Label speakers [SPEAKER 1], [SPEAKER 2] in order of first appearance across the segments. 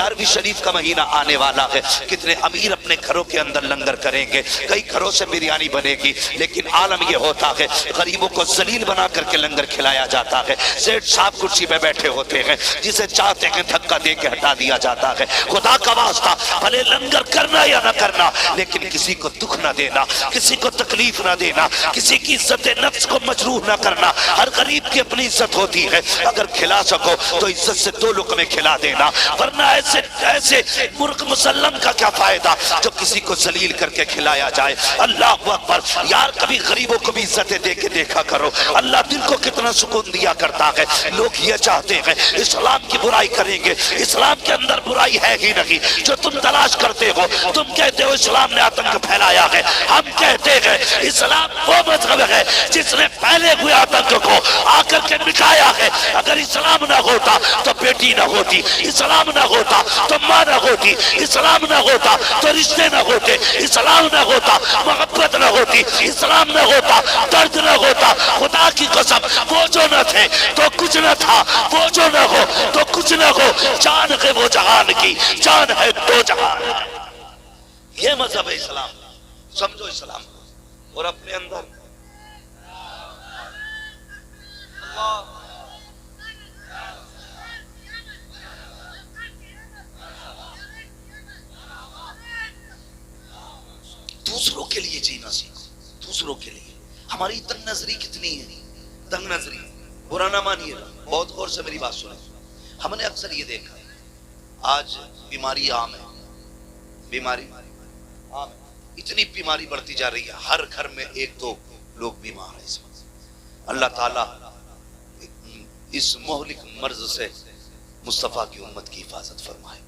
[SPEAKER 1] 11ویں شریف کا مہینہ آنے والا ہے، کتنے امیر اپنے گھروں کے اندر لنگر کریں گے، کئی گھروں سے بریانی بنے گی، لیکن عالم یہ ہوتا ہے غریبوں کو ذلیل بنا کر کے لنگر کھلایا جاتا ہے۔ سیٹ صاحب کرسی پہ بیٹھے ہوتے ہیں، جسے چاہتے ہیں دھکا دے کے ہٹا دیا جاتا ہے۔ خدا کا واسطہ بھلے لنگر کرنا یا نہ کرنا، لیکن کسی کو دکھ نہ دینا، کسی کو تکلیف نہ دینا، کسی کی عزت نفس کو مجروح نہ کرنا۔ ہر غریب کی اپنی عزت ہوتی ہے، اگر کھلا سکو تو عزت سے 2 لقمے کھلا دینا، ورنہ ایسے مرغ مسلم کا کیا فائدہ جو کسی کو ذلیل کر کے کھلایا جائے۔ اللہ اکبر، یار کبھی غریبوں کو بھی عزتیں دے کے دیکھا کرو، اللہ دل کو کتنا سکون دیا کرتا ہے۔ لوگ یہ چاہتے ہیں اسلام کی برائی کریں گے، اسلام کے اندر برائی ہے ہی نہیں، جو تم تلاش کرتے ہو، تم کہتے ہو اسلام نے آتنک پھیلایا ہے، ہم کہتے ہیں اسلام وہ مذہب ہے جس نے پھیلے ہوئے آتنک کو آ کر کے مٹایا ہے۔ اگر اسلام نہ ہوتا تو بیٹی نہ ہوتی، اسلام نہ ہوتا تو ماں نہ ہوتی، اسلام نہ ہوتا تو رشتے نہ ہوتے، اسلام نہ ہوتا محبت نہ ہوتی، اسلام نہ ہوتا درد نہ ہوتا۔ خدا کی قسم، وہ جو نہ تھے تو کچھ نہ تھا، وہ جو نہ ہو تو کچھ نہ ہو، جان ہے وہ جہان کی، جان ہے 2 جہان۔ یہ مذہب ہے اسلام، سمجھو اسلام اور اپنے اندر دوسروں کے لیے جینا سیکھو، دوسروں کے لیے۔ ہماری تنگ نظری کتنی ہے، تنگ نظری، برا نہ مانیے، بہت غور سے میری بات سنیں۔ ہم نے اکثر یہ دیکھا ہے آج بیماری عام ہے، بیماری عام ہے، اتنی بیماری بڑھتی جا رہی ہے، ہر گھر میں 1-2 لوگ بیمار ہیں اس وقت۔ اللہ تعالیٰ اس مہلک مرض سے مصطفیٰ کی امت کی حفاظت فرمائے۔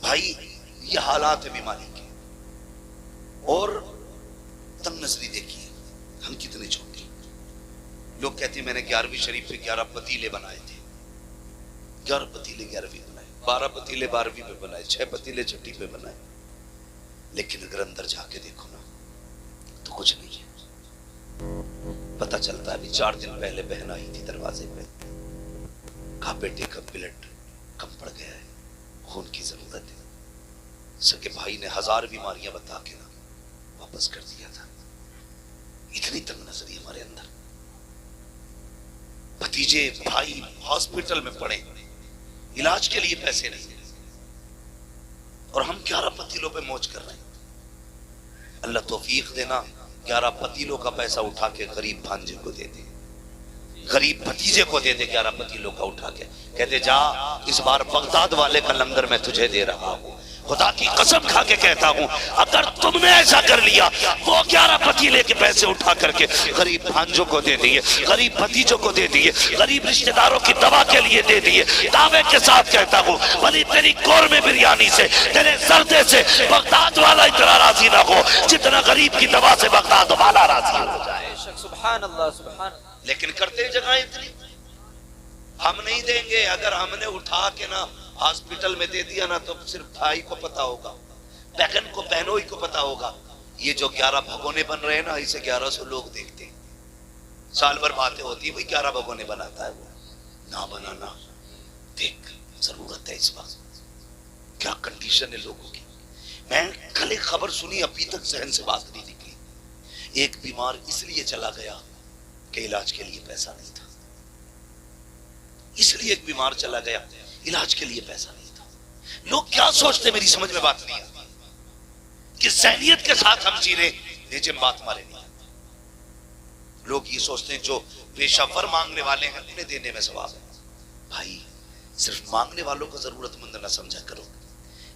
[SPEAKER 1] بھائی یہ حالات ہے بیماری کے، اور تنگ نظری دیکھیے ہم کتنے چھوٹے۔ لوگ کہتے ہیں میں نے 11ویں شریف پہ 11 پتیلے بنائے تھے، 11 پتیلے 11ویں بنائے، 12 پتیلے 12ویں پہ بنائے، 6 پتیلے 6ٹھی پہ بنائے، لیکن اگر اندر جا کے دیکھو نا تو کچھ نہیں ہے۔ پتہ چلتا ہے ابھی 4 دن پہلے بہن آئی تھی دروازے پہ، کہا بیٹے کا بلڈ کم پڑ گیا ہے، خون کی ضرورت ہے۔ سکے بھائی نے 1000 بیماریاں بتا کے نا واپس کر دیا تھا۔ اتنی تنگ نظری ہمارے اندر۔ بھتیجے بھائی ہاسپٹل میں پڑے، علاج کے لیے پیسے نہیں، اور ہم 11 پتیلوں پہ موج کر رہے ہیں۔ اللہ توفیق دینا، 11 پتیلوں کا پیسہ اٹھا کے غریب بھانجے کو دے دے، غریب بھتیجے کو دے دے 11 پتیلوں کا اٹھا کے، کہتے جا اس بار بغداد والے کا لنگر میں تجھے دے رہا ہوں۔ خدا کی قسم کھا کے کہتا ہوں، اگر تم نے ایسا کر لیا، وہ 11 پتیلے کے پیسے اٹھا کر کے غریب بھانجوں کو دے دیے، غریب بھتیجوں کو دے دیے، غریب رشتہ داروں کی دوا کے لیے دے دیے، دعوے کے ساتھ کہتا ہوں ولی تیری قورمے بریانی سے، تیرے زردے سے بغداد والا اتنا راضی نہ ہو جتنا غریب کی دوا سے بغداد والا راضی ہو جائے۔
[SPEAKER 2] سبحان اللہ، سبحان اللہ۔
[SPEAKER 1] لیکن کرتے جگہ اتنی ہم نہیں دیں گے۔ اگر ہم نے اٹھا کے نا ہاسپٹل میں دے دیا نا تو صرف بھائی کو پتا ہوگا، بہن کو بہنوئی کو پتا ہوگا۔ یہ جو 11 بھگونے بن رہے ہیں نا، اسے 1100 لوگ دیکھتے ہیں، سال بھر باتیں ہوتی ہیں، وہی 11 بھگونے بناتا ہے وہ، نہ بنانا۔ دیکھ ضرورت ہے اس وقت، کیا کنڈیشن ہے لوگوں کی۔ میں کل ایک خبر سنی، ابھی تک ذہن سے بات نہیں نکلی۔ ایک بیمار اس لیے چلا گیا کہ علاج کے لیے پیسہ نہیں تھا، اس لیے ایک بیمار چلا گیا، علاج کے لیے پیسہ نہیں تھا۔ لوگ کیا سوچتے میری سمجھ میں بات نہیں آتی کہ ذہنیت کے ساتھ ہم جی رہے نیچے بات ہمارے نہیں آتی۔ لوگ یہ سوچتے ہیں جو پیشہ ور مانگنے والے ہیں انہیں دینے میں ثواب ہے۔ بھائی صرف مانگنے والوں کو ضرورت مند نہ سمجھا کرو،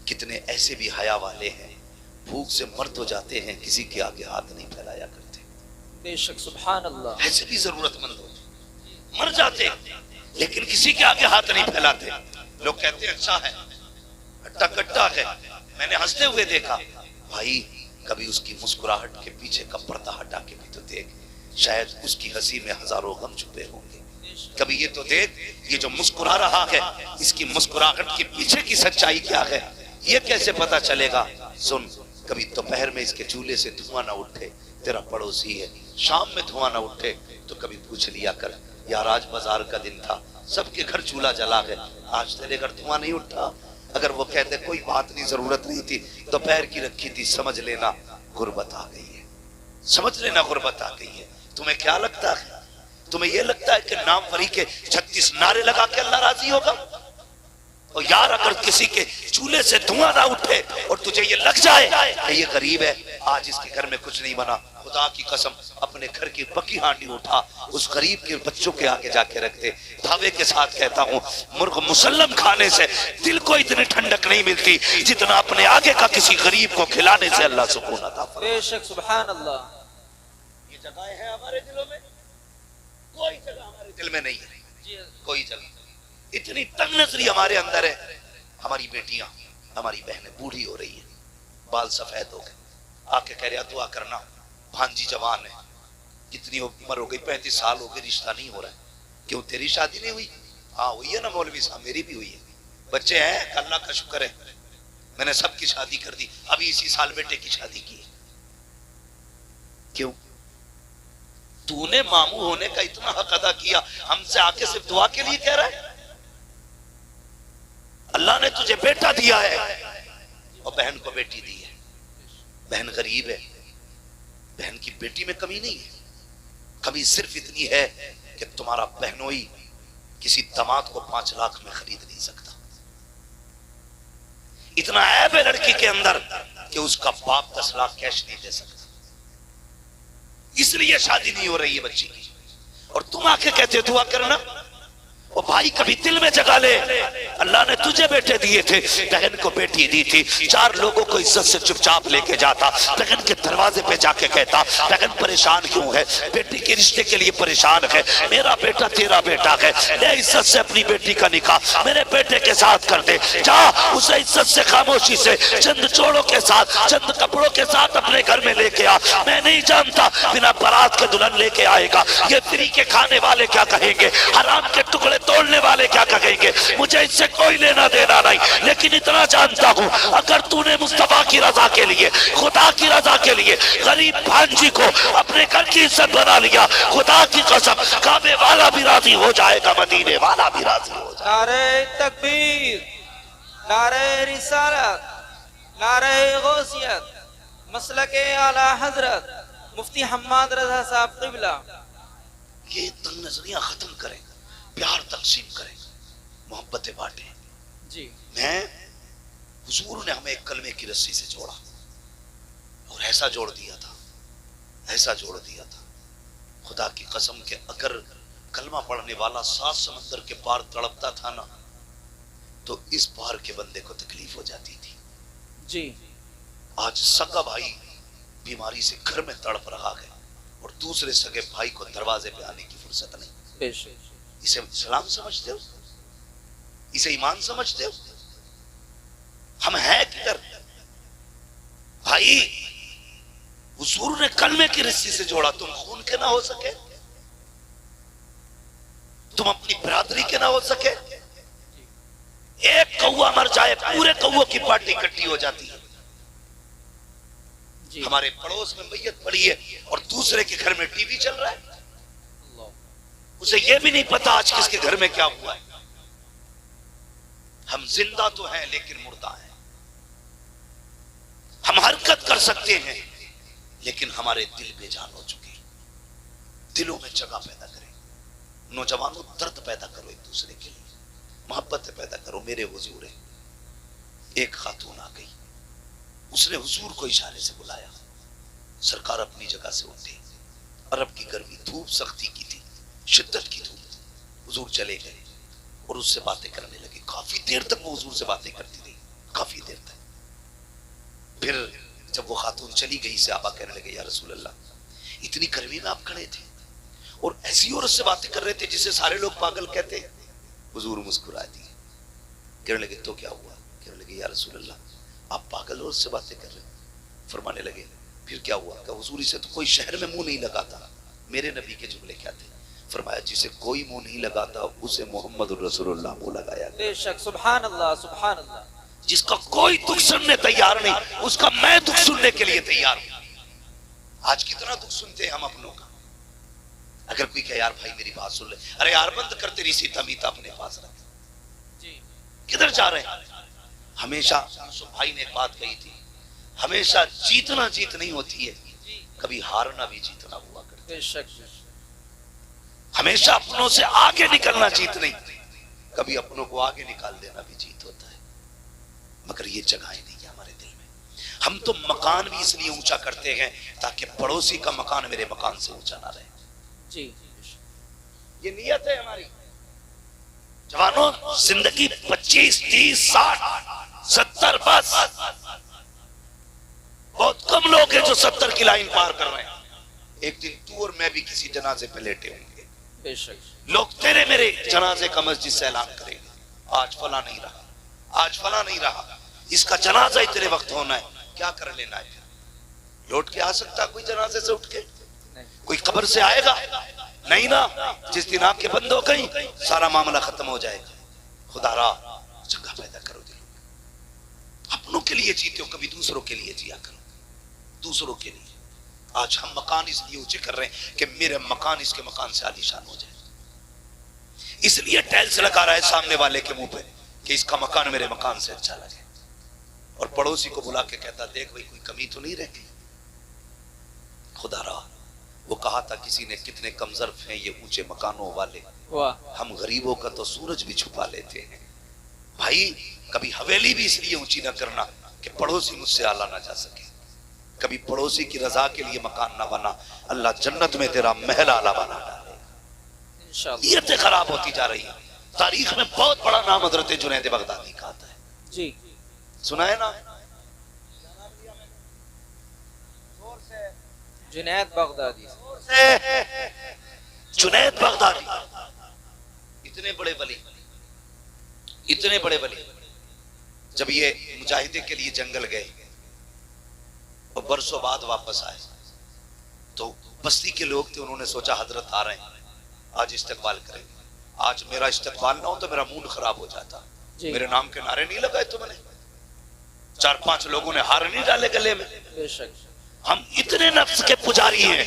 [SPEAKER 1] کتنے ایسے بھی حیا والے ہیں بھوک سے مرد ہو جاتے ہیں، کسی کے آگے ہاتھ نہیں پھیلایا کرتے۔
[SPEAKER 2] بے شک، سبحان اللہ۔
[SPEAKER 1] ایسے بھی ضرورت مند ہو مر جاتے لیکن کسی کے آگے ہاتھ نہیں پھیلاتے۔ لوگ کہتے ہیں اچھا ہے، ہٹا کٹا ہے، میں نے ہنستے ہوئے دیکھا۔ بھائی کبھی اس کی مسکراہٹ کے پیچھے کا پردہ ہٹا کے بھی تو دیکھ، شاید اس کی ہنسی میں ہزاروں غم چھپے ہوں گے۔ کبھی یہ تو دیکھ، یہ جو مسکرا رہا ہے اس کی مسکراہٹ کے پیچھے کی سچائی کیا ہے، یہ کیسے پتا چلے گا؟ سن، کبھی دوپہر میں اس کے چولہے سے دھواں نہ اٹھے، تیرا پڑوسی ہے، شام میں دھواں نہ اٹھے تو کبھی پوچھ لیا کر، یار آج بازار کا دن تھا، سب کے گھر چولہا جلا ہے، آج تیرے گھر دھواں نہیں اٹھا؟ اگر وہ کہتے کوئی بات نہیں ضرورت نہیں تھی دوپہر کی رکھی تھی سمجھ لینا غربت آ گئی ہے، سمجھ لینا غربت آ گئی ہے۔ تمہیں کیا لگتا ہے؟ تمہیں یہ لگتا ہے کہ نام وری کے 36 نعرے لگا کے اللہ راضی ہوگا؟ اور یار اگر کسی کے چولہے سے دھواں نہ اٹھے اور تجھے یہ لگ جائے کہ یہ غریب ہے، آج اس کے گھر میں کچھ نہیں بنا، خدا کی قسم اپنے گھر کی پکی ہانڈی اٹھا اس غریب کے بچوں کے آگے جا کے رکھ دے۔ دعوے کے ساتھ کہتا ہوں مرغ مسلم کھانے سے دل کو اتنی ٹھنڈک نہیں ملتی جتنا اپنے آگے کا کسی غریب کو کھلانے سے اللہ سکون عطا فرمائے۔
[SPEAKER 2] بے شک سبحان اللہ۔
[SPEAKER 1] یہ جگہیں ہیں ہمارے دلوں میں؟ کوئی جگہ ہمارے دل میں نہیں ہے، کوئی جگہ۔ اتنی تنگ نظری ہمارے اندر ہے۔ ہماری بیٹیاں ہماری بہنیں بوڑھی ہو رہی ہیں، بال سفید ہو گئے، آ کے کہہ رہا دعا کرنا، بھانجی جوان ہے، کتنی عمر ہو گئی 35 سال ہو گئے، رشتہ نہیں ہو رہا ہے، کیوں تیری شادی نہیں ہوئی؟ ہاں ہوئی ہے نا مولوی صاحب، میری بھی ہوئی ہے، بچے ہیں، اللہ کا شکر ہے، میں نے سب کی شادی کر دی، ابھی اسی سال بیٹے کی شادی کی ہے۔ کیوں؟ تو نے ماموں ہونے کا اتنا حق ادا کیا، ہم سے آ کے صرف دعا کے لیے کہہ رہا ہے؟ اللہ نے تجھے بیٹا دیا ہے اور بہن کو بیٹی دی ہے، بہن غریب ہے، بہن کی بیٹی میں کمی نہیں ہے، کمی صرف اتنی ہے کہ تمہارا بہنوئی کسی داماد کو 5 لاکھ میں خرید نہیں سکتا۔ اتنا عیب ہے لڑکی کے اندر کہ اس کا باپ 10 لاکھ کیش نہیں دے سکتا، اس لیے شادی نہیں ہو رہی ہے بچی کی۔ اور تم آ کے کہتے دعا کرنا، اور بھائی کبھی دل میں جگہ لے، اللہ نے تجھے بیٹے دیے تھے، بہن کو بیٹی دی تھی، 4 لوگوں کو عزت سے چپ چاپ لے کے جاتا، بہن کے دروازے پہ جا کے کہتا بہن پریشان کیوں ہے، بیٹی کے رشتے کے لیے پریشان ہے، میرا بیٹا تیرا بیٹا ہے، لے عزت سے اپنی بیٹی کا نکاح میرے بیٹے کے ساتھ کر دے، جا اسے عزت سے خاموشی سے چند جوڑوں کے ساتھ چند کپڑوں کے ساتھ اپنے گھر میں لے کے آ، میں نہیں جانتا بنا بارات کے دلہن لے کے آئے گا یہ فری کے کھانے والے کیا کہیں گے، حرام کے ٹکڑے توڑنے والے کیا کہیں گے، مجھے اس سے کوئی لینا دینا نہیں، لیکن اتنا جانتا ہوں اگر تو نے مصطفیٰ کی رضا کے لیے، خدا کی رضا کے لیے غریب بھانجی کو اپنے گھر کی عزت بنا لیا، خدا کی قسم کعبے والا بھی راضی ہو جائے گا، مدینے والا بھی راضی ہو جائے گا۔
[SPEAKER 2] نعرہ تکبیر، نعرہ رسالت، نعرہ غوثیت، مسلک اعلی حضرت مفتی حماد رضا صاحب قبلہ۔
[SPEAKER 1] یہ تنگ نظریاں ختم کریں، پیار تقسیم کریں، محبتیں بانٹیں۔
[SPEAKER 2] جی
[SPEAKER 1] میں حضور نے ہمیں ایک کلمے کی رسی سے جوڑا اور ایسا جوڑ دیا تھا، ایسا جوڑ دیا تھا، خدا کی قسم کہ اگر کلمہ پڑھنے والا 7 سمندر کے پار تڑپتا تھا نا تو اس پار کے بندے کو تکلیف ہو جاتی تھی۔
[SPEAKER 2] جی
[SPEAKER 1] آج سگا بھائی بیماری سے گھر میں تڑپ رہا ہے اور دوسرے سگے بھائی کو دروازے پہ آنے کی فرصت نہیں۔
[SPEAKER 2] بے شک۔
[SPEAKER 1] اسے اسلام سمجھتے ہو؟ اسے ایمان سمجھتے ہو؟ ہم ہیں کدھر؟ بھائی حضور نے کلمے کی رسی سے جوڑا، تم خون کے نہ ہو سکے، تم اپنی برادری کے نہ ہو سکے، ایک کوا مر جائے پورے کووں کی پارٹی اکٹھی ہو جاتی ہے۔
[SPEAKER 2] جی
[SPEAKER 1] ہمارے پڑوس میں میت پڑی ہے اور دوسرے کے گھر میں ٹی وی چل رہا ہے، اسے یہ بھی نہیں پتا آج کس کے گھر میں کیا ہوا ہے۔ ہم زندہ تو ہیں لیکن مردہ ہیں، ہم حرکت کر سکتے ہیں لیکن ہمارے دل بے جان ہو چکے۔ دلوں میں جگہ پیدا کریں، نوجوانوں درد پیدا کرو، ایک دوسرے کے لیے محبت پیدا کرو۔ میرے حضور ہے، ایک خاتون آ گئی، اس نے حضور کو اشارے سے بلایا، سرکار اپنی جگہ سے اٹھے، عرب کی گرمی، دھوپ سختی کی تھی، شدت کی دھوپ، حضور چلے گئے اور اس سے باتیں کرنے لگے، کافی دیر تک وہ حضور سے باتیں کرتی رہی، کافی دیر تک۔ پھر جب وہ خاتون چلی گئی، صحابہ کہنے لگے یا رسول اللہ اتنی گرمی میں آپ کھڑے تھے اور ایسی عورت سے باتیں کر رہے تھے جسے سارے لوگ پاگل کہتے۔ حضور مسکرائے دیے، کہنے لگے تو کیا ہوا؟ کہنے لگے یا رسول اللہ آپ پاگل عورت سے باتیں کر رہے ہیں۔ فرمانے لگے پھر کیا ہوا؟ کہ حضور اسے تو کوئی شہر میں منہ نہیں لگاتا۔ میرے نبی کے جملے کیا تھے؟ فرمایا جسے کوئی منہ نہیں لگاتا اسے محمد الرسول اللہ منہ لگایا۔
[SPEAKER 2] بے شک، سبحان اللہ سبحان اللہ۔
[SPEAKER 1] جس کا کوئی دکھ سننے تیار نہیں اس کا میں دکھ سننے کے لیے تیار ہوں۔ آج کتنا دکھ سنتے ہیں ہم اپنوں کا۔ اگر کوئی کہے یار بھائی میری بات سن لے، ارے یار بند کر، تیری سیتا میتا اپنے پاس رکھ،
[SPEAKER 2] جی
[SPEAKER 1] کدھر جا رہے ہیں؟ ہمیشہ یوسف بھائی نے ایک بات کہی تھی، ہمیشہ جیتنا جیت نہیں ہوتی ہے، کبھی ہارنا بھی جیتنا ہوا کرتا ہے۔
[SPEAKER 2] بے شک
[SPEAKER 1] ہمیشہ اپنوں سے آگے نکلنا جیت نہیں، کبھی اپنوں کو آگے نکال دینا بھی جیت ہوتا ہے۔ مگر یہ جگہیں نہیں ہے ہمارے دل میں۔ ہم تو مکان بھی اس لیے اونچا کرتے ہیں تاکہ پڑوسی کا مکان میرے مکان سے اونچا نہ رہے۔
[SPEAKER 2] جی
[SPEAKER 1] یہ نیت ہے ہماری۔ جوانوں، زندگی 25 30 60 70 بس، بہت کم لوگ ہیں جو 70 کی لائن پار کر رہے ہیں۔ ایک دن تو اور میں بھی کسی جنازے پہ لیٹے ہوں گے،
[SPEAKER 2] بے شک
[SPEAKER 1] لوگ تیرے میرے جنازے کا مسجد سے اعلان کریں گے، آج فلاں نہیں رہا، آج فلاں نہیں رہا، اس کا جنازہ ہی تیرے وقت ہونا ہے، کیا کر لینا ہے؟ لوٹ کے آ سکتا کوئی جنازے سے اٹھ کے؟ کوئی قبر سے آئے گا؟ نہیں نا۔ جس دن آپ کے بند ہو گئی سارا معاملہ ختم ہو جائے گا۔ خدا را جگہ پیدا کرو دل میں، اپنوں کے لیے جیتے ہو، کبھی دوسروں کے لیے جیا کرو، دوسروں کے لیے۔ آج ہم مکان اس لیے اونچے کر رہے ہیں کہ میرے مکان اس کے مکان سے عالیشان ہو جائے، اس لیے ٹائلز لگا رہا ہے سامنے والے کے منہ پہ کہ اس کا مکان میرے مکان سے اچھا لگے، اور پڑوسی کو بلا کے کہتا دیکھ بھائی کوئی کمی تو نہیں رہ گئی۔ خدا را وہ کہا تھا کسی نے کتنے کم ظرف ہیں یہ اونچے مکانوں والے،
[SPEAKER 2] واہ
[SPEAKER 1] ہم غریبوں کا تو سورج بھی چھپا لیتے ہیں۔ بھائی کبھی حویلی بھی اس لیے اونچی نہ کرنا کہ پڑوسی مجھ سے اعلیٰ نہ جا سکے، کبھی پڑوسی کی رضا کے لیے مکان نہ بنا، اللہ جنت میں تیرا محل اعلیٰ بنا ڈالے۔
[SPEAKER 2] انشاءاللہ
[SPEAKER 1] نیتیں خراب ہوتی جا رہی ہیں۔ تاریخ میں بہت بڑا نام حضرت جنید بغدادی کا آتا ہے،
[SPEAKER 2] جی
[SPEAKER 1] سنا ہے نا؟
[SPEAKER 2] جنید بغدادی
[SPEAKER 1] جنید بغدادی اتنے بڑے ولی، اتنے بڑے ولی، جب یہ مجاہدے کے لیے جنگل گئے اور برسوں بعد واپس آئے تو بستی کے لوگ تھے، انہوں نے سوچا حضرت آ رہے ہیں آج استقبال کریں گے۔ آج میرا استقبال نہ ہو تو میرا موڈ خراب ہو جاتا،
[SPEAKER 2] جی
[SPEAKER 1] میرے نام کے نعرے نہیں لگائے تم نے، 4 5 لوگوں نے ہار نہیں ڈالے گلے میں۔
[SPEAKER 2] بے شک
[SPEAKER 1] ہم اتنے نفس کے پجاری ہیں،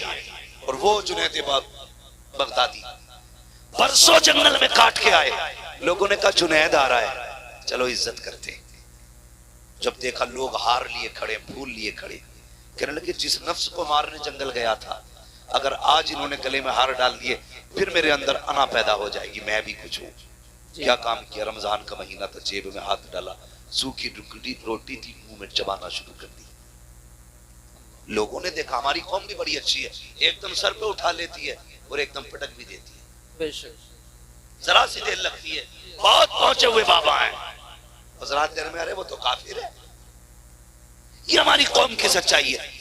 [SPEAKER 1] اور وہ جنید بغدادی برسوں جنگل میں کاٹ کے آئے، لوگوں نے کہا جنید آ رہا ہے چلو عزت کرتے۔ جب دیکھا لوگ ہار لیے کھڑے، پھول لیے کھڑے، کہنے لگے جس نفس کو مارنے جنگل گیا تھا اگر آج انہوں نے گلے میں ہار ڈال دیے پھر میرے اندر انا پیدا ہو جائے گی، میں بھی کچھ ہوں۔ کیا کام کیا؟ رمضان کا مہینہ تھا، جیب میں ہاتھ ڈالا، سوکھی روٹی تھی منہ میں چبانا شروع کر دی۔ لوگوں نے دیکھا ہماری قوم بھی بڑی اچھی ہے، ایک دم سر پہ اٹھا لیتی ہے اور ایک دم پٹک بھی دیتی ہے،
[SPEAKER 2] بے شک
[SPEAKER 1] ذرا سی دیر لگتی ہے۔ بہت پہنچے ہوئے بابا ہیں، حضرات دیر میں ارے وہ تو کافر ہے۔ یہ ہماری قوم کی سچائی ہے۔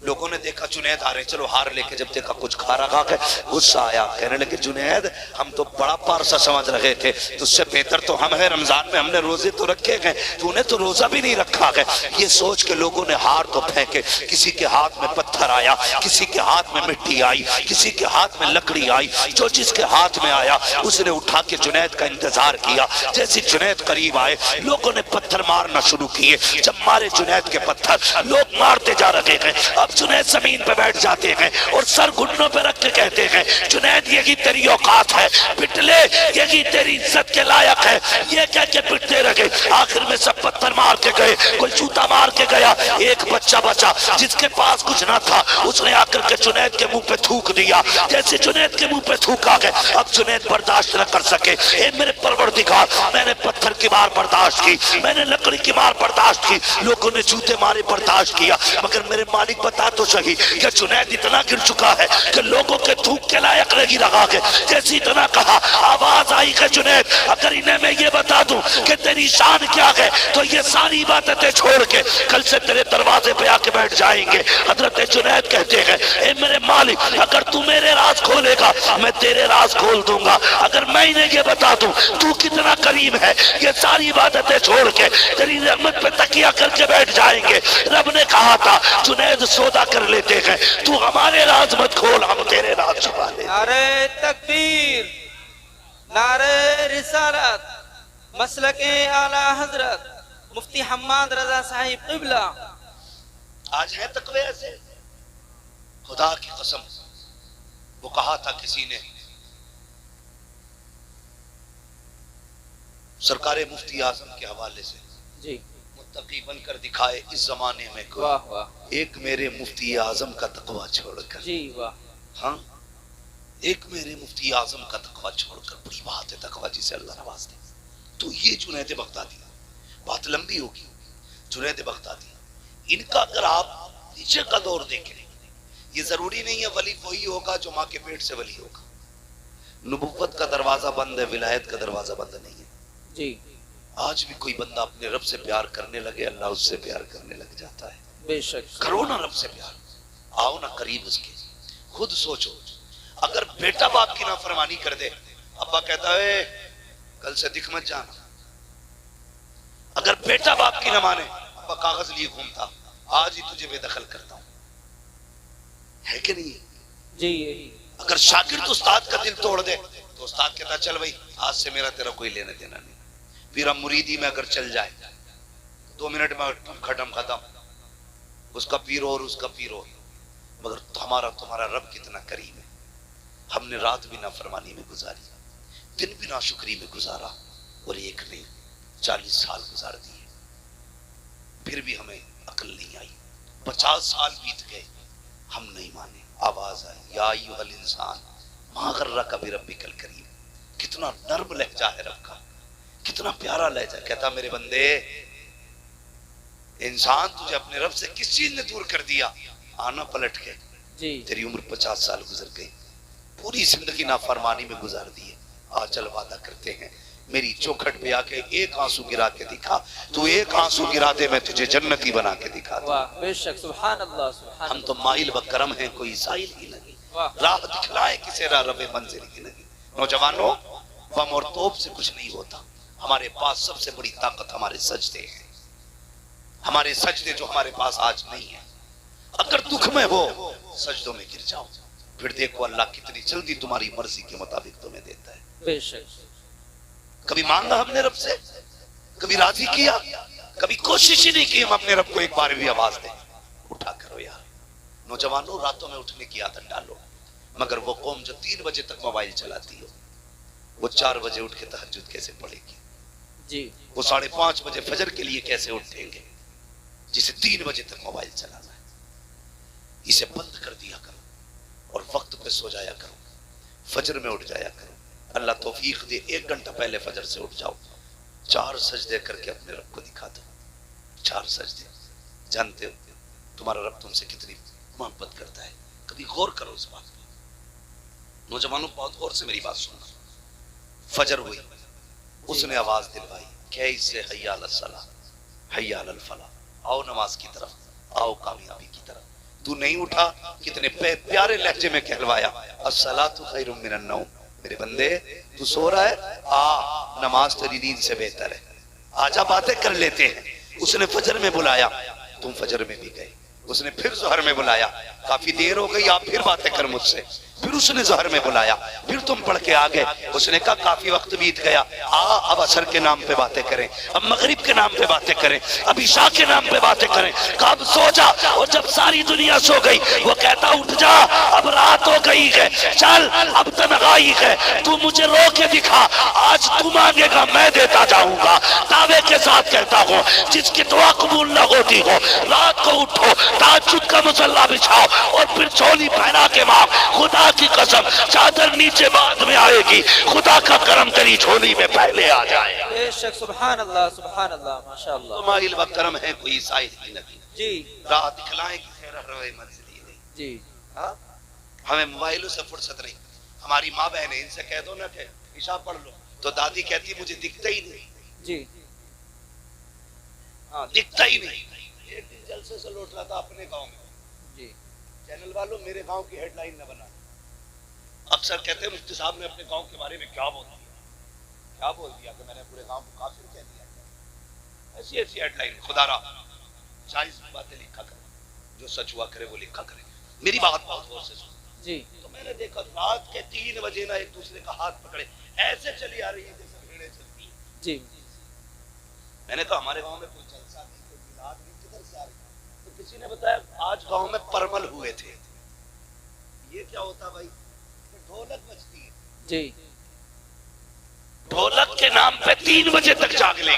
[SPEAKER 1] لوگوں نے دیکھا جنید آ رہے، چلو ہار لے کے، جب دیکھا کچھ کھا رہا ہے غصہ آیا، کہنے لگے جنید ہم تو بڑا پارسا سمجھ رہے تھے، تجھ سے بہتر تو ہم ہیں، رمضان میں ہم نے روزے تو رکھے گئے، تو نے تو روزہ بھی نہیں رکھا ہے۔ یہ سوچ کے لوگوں نے ہار تو پھینکے، کسی کے ہاتھ میں پتھر آیا، کسی کے ہاتھ میں مٹی آئی، کسی کے ہاتھ میں لکڑی آئی، جو جس کے ہاتھ میں آیا اس نے اٹھا کے جنید کا انتظار کیا۔ جیسے جنید قریب آئے لوگوں نے پتھر مارنا شروع کیے، جب مارے جنید کے پتھر لوگ مارتے جا رہے ہیں، اب جنید زمین پہ بیٹھ جاتے ہیں اور سر گھٹنوں پہ رکھ کے کہتے ہیں جنید یہی تیری اوقات ہے، پٹ لے، یہی تیری عزت کے لائق ہے۔ یہ کہہ کے پٹتے رہے، آخر میں سب پتھر مار کے گئے، کوئی جوتا مار کے گیا، ایک بچہ بچا جس کے پاس کچھ نہ تھا، اس نے آ کر کے جنید کے منہ پہ تھوک دیا۔ جیسے جنید کے منہ پہ تھوکا گیا، اب جنید برداشت نہ کر سکے، اے میرے پروردگار میں نے پتھر کی مار برداشت کی، میں نے لکڑی کی مار برداشت کی، لوگوں نے جوتے مارے برداشت کیا، مگر میرے مالک بتا تو صحیح کہ جنید اتنا گر چکا ہے کہ لوگوں کے تھوک کے لائق نہیں رہا ہے۔ جیسی اتنا کہا، آواز آئی کہ جنید اگر انہیں میں یہ بتا دوں کہ تیری شان کیا ہے تو یہ ساری عبادتیں چھوڑ کے کل سے تیرے دروازے پہ آ کے بیٹھ جائیں گے۔ حضرت جنید کہتے ہیں اے میرے مالک اگر تو میرے راز کھولے گا میں تیرے راز کھول دوں گا، اگر میں انہیں یہ بتا دوں تو کتنا کریم ہے یہ ساری عبادتیں چھوڑ کے تیری رحمت پہ تکیہ کر کے بیٹھ جائیں گے۔ رب نے کہا تھا جنید سودا کر لیتے ہیں، تو ہمارے راز مت کھول، ہم تیرے راز چھپا لیں۔
[SPEAKER 2] نعرہ تکبیر، نعرہ رسالت، مسلک اعلی حضرت مفتی حماد رضا صاحب قبلہ۔
[SPEAKER 1] آج ہے تقوی ایسے؟ خدا کی قسم وہ کہا تھا کسی نے، سرکار مفتی اعظم کے حوالے سے،
[SPEAKER 2] جی
[SPEAKER 1] تقی بن کر دکھائے اس زمانے میں کوئی،
[SPEAKER 2] واہ واہ،
[SPEAKER 1] ایک میرے مفتی اعظم کا تقوی چھوڑ کر،
[SPEAKER 2] جی واہ،
[SPEAKER 1] ہاں ایک میرے مفتی اعظم کا تقوی چھوڑ کر، بڑی بات ہے تقوی جسے اللہ نواز دے۔ تو یہ جنید بغدادی، بات لمبی ہوگی، جنید بغدادی، ان کا اگر آپ نیچے کا دور دیکھیں، یہ ضروری نہیں ہے ولی وہی ہوگا جو ماں کے پیٹ سے ولی ہوگا۔ نبوت کا دروازہ بند ہے، ولایت کا دروازہ بند نہیں ہے۔
[SPEAKER 2] جی
[SPEAKER 1] آج بھی کوئی بندہ اپنے رب سے پیار کرنے لگے، اللہ اس سے پیار کرنے لگ جاتا ہے۔
[SPEAKER 2] بے شک،
[SPEAKER 1] کرو نا رب سے پیار، آؤ نا قریب اس کے۔ خود سوچو، اگر بیٹا باپ کی نافرمانی کر دے، ابا کہتا ہے کل سے دکھ مت جانا۔ اگر بیٹا باپ کی نہ مانے، ابا کاغذ لیے گھومتا، آج ہی تجھے بے دخل کرتا ہوں، ہے کہ نہیں؟
[SPEAKER 2] جی یہی،
[SPEAKER 1] اگر شاگرد استاد کا دل توڑ دے تو استاد کہتا چل بھائی آج سے میرا تیرا کوئی لینا دینا نہیں۔ پھر ہم مریدی میں اگر چل جائے 2 منٹ میں ختم، اس کا پیر اور اس کا پیر اور، مگر ہمارا تمہارا رب کتنا کریم ہے۔ ہم نے رات بھی نافرمانی میں گزاری، دن بھی ناشکری میں گزارا، اور ایک نہیں 40 سال گزار دیے، پھر بھی ہمیں عقل نہیں آئی۔ 50 سال بیت گئے، ہم نہیں مانے۔ آواز آئی یا ایھا الانسان ما غرک بربک الکریم، کتنا نرم لہجہ ہے رب کا، کتنا پیارا لہجہ۔ کہتا میرے بندے، انسان تجھے اپنے رب سے کس چیز نے دور کر دیا؟ آنا پلٹ کے،
[SPEAKER 2] جی
[SPEAKER 1] تیری عمر 50 سال گزر گئی، پوری زندگی نافرمانی میں گزار دی ہے۔ آ چل وعدہ کرتے ہیں، میری چوکھٹ پہ آ کے ایک آنسو گرا کے دکھا، تو ایک آنسو گرا دے میں تجھے جنتی بنا کے دکھا دوں۔
[SPEAKER 2] واہ، بے شک، سبحان اللہ، سبحان
[SPEAKER 1] ہم
[SPEAKER 2] اللہ،
[SPEAKER 1] تو مائل و کرم ہیں، کوئی سائل ہی نہیں،
[SPEAKER 2] واہ،
[SPEAKER 1] راہ دکھلائے کسے راہ رب منزل ہی نہیں۔ نوجوانوں، بم اور توپ سے کچھ نہیں ہوتا، ہمارے پاس سب سے بڑی طاقت ہمارے سجدے ہیں، ہمارے سجدے جو ہمارے پاس آج نہیں ہیں۔ اگر دکھ میں ہو سجدوں میں گر جاؤ، پھر دیکھو اللہ کتنی جلدی تمہاری مرضی کے مطابق تمہیں دیتا ہے۔
[SPEAKER 2] بے شک،
[SPEAKER 1] کبھی مانگا ہم نے رب سے، کبھی راضی کیا، کبھی کوشش ہی نہیں کی ہم اپنے رب کو ایک بار بھی آواز دیں اٹھا کرو یار۔ نوجوانوں، راتوں میں اٹھنے کی عادت ڈالو، مگر وہ قوم جو 3 بجے تک موبائل چلاتی ہو، وہ 4 بجے اٹھ کے تہجد کیسے پڑھے گی؟
[SPEAKER 2] جی
[SPEAKER 1] وہ 5:30 بجے فجر کے لیے کیسے اٹھیں گے جسے 3 بجے تک موبائل چلانا ہے؟ اسے بند کر دیا کرو اور وقت پہ سو جایا کرو، فجر میں اٹھ جایا کرو۔ اللہ توفیق دے 1 گھنٹہ پہلے فجر سے اٹھ جاؤ، 4 سجدے کر کے اپنے رب کو دکھا دو۔ 4 سجدے، جانتے ہو تمہارا رب تم سے کتنی محبت کرتا ہے، کبھی غور کرو اس بات پہ۔ نوجوانوں بہت غور سے میری بات سننا۔ فجر ہوئی، اس نے آواز دلوائی کہ اس سے حی علی الصلاۃ، حی علی الفلاح، آؤ نماز کی طرف، آؤ کامیابی کی طرف۔ تو نہیں اٹھا، کتنے پیارے لہجے میں کہلوایا الصلاۃ خیر من النوم، میرے بندے تو سو رہا ہے، نماز تیری نیند سے بہتر ہے، آجا باتیں کر لیتے ہیں۔ اس نے فجر میں بلایا، تم فجر میں بھی گئے۔ اس نے پھر ظہر میں بلایا، کافی دیر ہو گئی، آپ پھر باتیں کر مجھ سے۔ پھر اس نے ظہر میں بلایا، پھر تم پڑھ کے آگے۔ اس نے کہا کافی وقت بیت گیا، اب عصر کے نام پہ باتیں کریں، اب مغرب کے نام پہ باتیں کریں، اب عشاء کے نام پہ باتیں کریں۔ کہا اب سو جا، اور جب ساری دنیا سو گئی وہ کہتا اٹھ جا، اب رات ہو گئی ہے، چل اب تنہائی ہے، تو مجھے رو کے دکھا، آج تو مانگے گا میں دیتا جاؤں گا۔ دعوے کے ساتھ کہتا ہوں، جس کی دعا قبول نہ ہوتی ہو، رات کو اٹھو، تہجد کا مصلی بچھاؤ، اور پھر چولی پہنا کے مانگ۔ خدا کی قسم چادر نیچے بعد میں آئے گی، خدا کا کرم تیری جھولی میں پہلے آ جائے گا۔
[SPEAKER 2] بے شک، سبحان اللہ، سبحان اللہ، ماشاءاللہ،
[SPEAKER 1] مائل و کرم ہے، کوئی سائل ہی نہیں،
[SPEAKER 2] جی
[SPEAKER 1] راہ دکھلائیں کسے راہ روئے منزل ہی نہیں۔
[SPEAKER 2] جی
[SPEAKER 1] ہاں؟ ہمیں موبائلوں سے فرصت نہیں۔ ہماری ماں بہنیں، ان سے کہہ دو نا کہ عشاء پڑھ لو، تو دادی کہتی مجھے دکھتا ہی نہیں،
[SPEAKER 2] جی
[SPEAKER 1] ہاں دکھتا ہی نہیں۔ ایک دن جلسے سے لوٹ رہا تھا اپنے گاؤں میں،
[SPEAKER 2] جی
[SPEAKER 1] چینل والوں میرے گاؤں کی ہیڈ لائن نہ بنا۔ اکثر کہتے ہیں مفتی صاحب نے اپنے گاؤں کے بارے میں کیا بول دیا، کیا بول دیا کہ میں نے پورے گاؤں کو کافر کہہ دیا۔ ایسی ایسی ہیڈ لائن، خدا را جائز باتیں لکھا کرے، جو سچ ہوا کرے وہ لکھا کرے۔ میری بات بہت غور سے سن۔
[SPEAKER 2] جی
[SPEAKER 1] تو میں نے دیکھا رات کے 3 بجے نہ ایک دوسرے کا ہاتھ پکڑے ایسے چلی آ رہی ہے جیسے بھیڑیں چلتی ہیں۔
[SPEAKER 2] جی
[SPEAKER 1] میں نے کہا ہمارے گاؤں میں کوئی جلسہ نہیں، کوئی میلاد نہیں، کدھر سے آ رہی ہے؟ تو کسی نے بتایا آج گاؤں میں پرمل ہوئے تھے۔ یہ کیا ہوتا بھائی؟ ڈھولک بجتی ہے،
[SPEAKER 2] جی
[SPEAKER 1] ڈھولک کے نام پہ 3 بجے تک جاگ لیں۔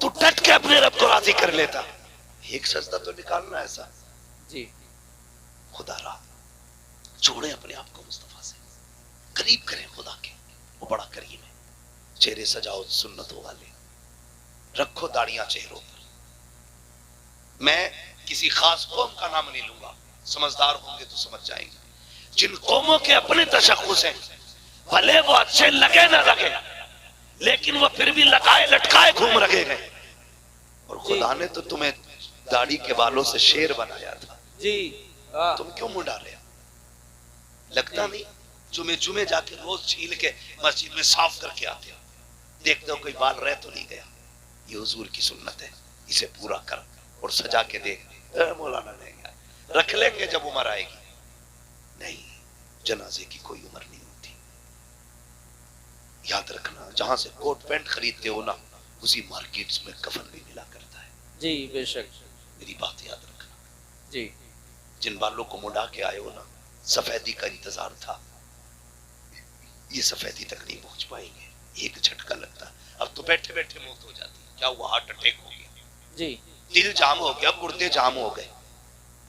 [SPEAKER 1] تو ڈٹ کے اپنے رب کو راضی کر لیتا. ایک سجدہ تو نکالنا ایسا.
[SPEAKER 2] جی
[SPEAKER 1] خدا را جوڑے اپنے آپ کو مصطفیٰ سے, قریب کریں خدا کے, وہ بڑا کریم ہے. چہرے سجاؤ سنتوں والے, رکھو داڑیاں چہروں پر. میں کسی خاص قوم کا نام نہیں لوں گا, سمجھدار ہوں گے تو سمجھ جائیں گے. جن قوموں کے اپنے تشخص ہیں, بھلے وہ اچھے لگے نہ لگے, لیکن وہ پھر بھی لگائے لٹکائے گھوم رہے گئے. اور خدا نے تو تمہیں داڑھی کے بالوں سے شیر بنایا تھا,
[SPEAKER 2] جی
[SPEAKER 1] تم کیوں منہ ڈالے؟ لگتا نہیں جمعے جا کے روز چھیل کے مسجد میں صاف کر کے آتے ہو, دیکھتے ہو کوئی بال رہ تو نہیں گیا. یہ حضور کی سنت ہے, اسے پورا کر اور سجا کے دیکھ. مولانا نہیں گیا, رکھ لیں گے جب عمر آئے گی. نہیں, جنازے کی کوئی عمر نہیں ہوتی. یاد رکھنا, جہاں سے کوٹ پینٹ خریدتے ہو نا, اسی مارکیٹس میں کفن بھی ملا کرتا ہے.
[SPEAKER 2] جی بے شک.
[SPEAKER 1] میری بات یاد رکھنا.
[SPEAKER 2] جی
[SPEAKER 1] جن بالوں کو مڈا کے آئے ہو نا, سفیدی کا انتظار تھا, یہ سفیدی تک نہیں پہنچ پائیں گے. ایک جھٹکا لگتا, اب تو بیٹھے بیٹھے موت ہو جاتی. کیا ہوا؟ ہارٹ اٹیک ہو گیا,
[SPEAKER 2] جی
[SPEAKER 1] دل جام ہو گیا, گردے جام ہو گئے,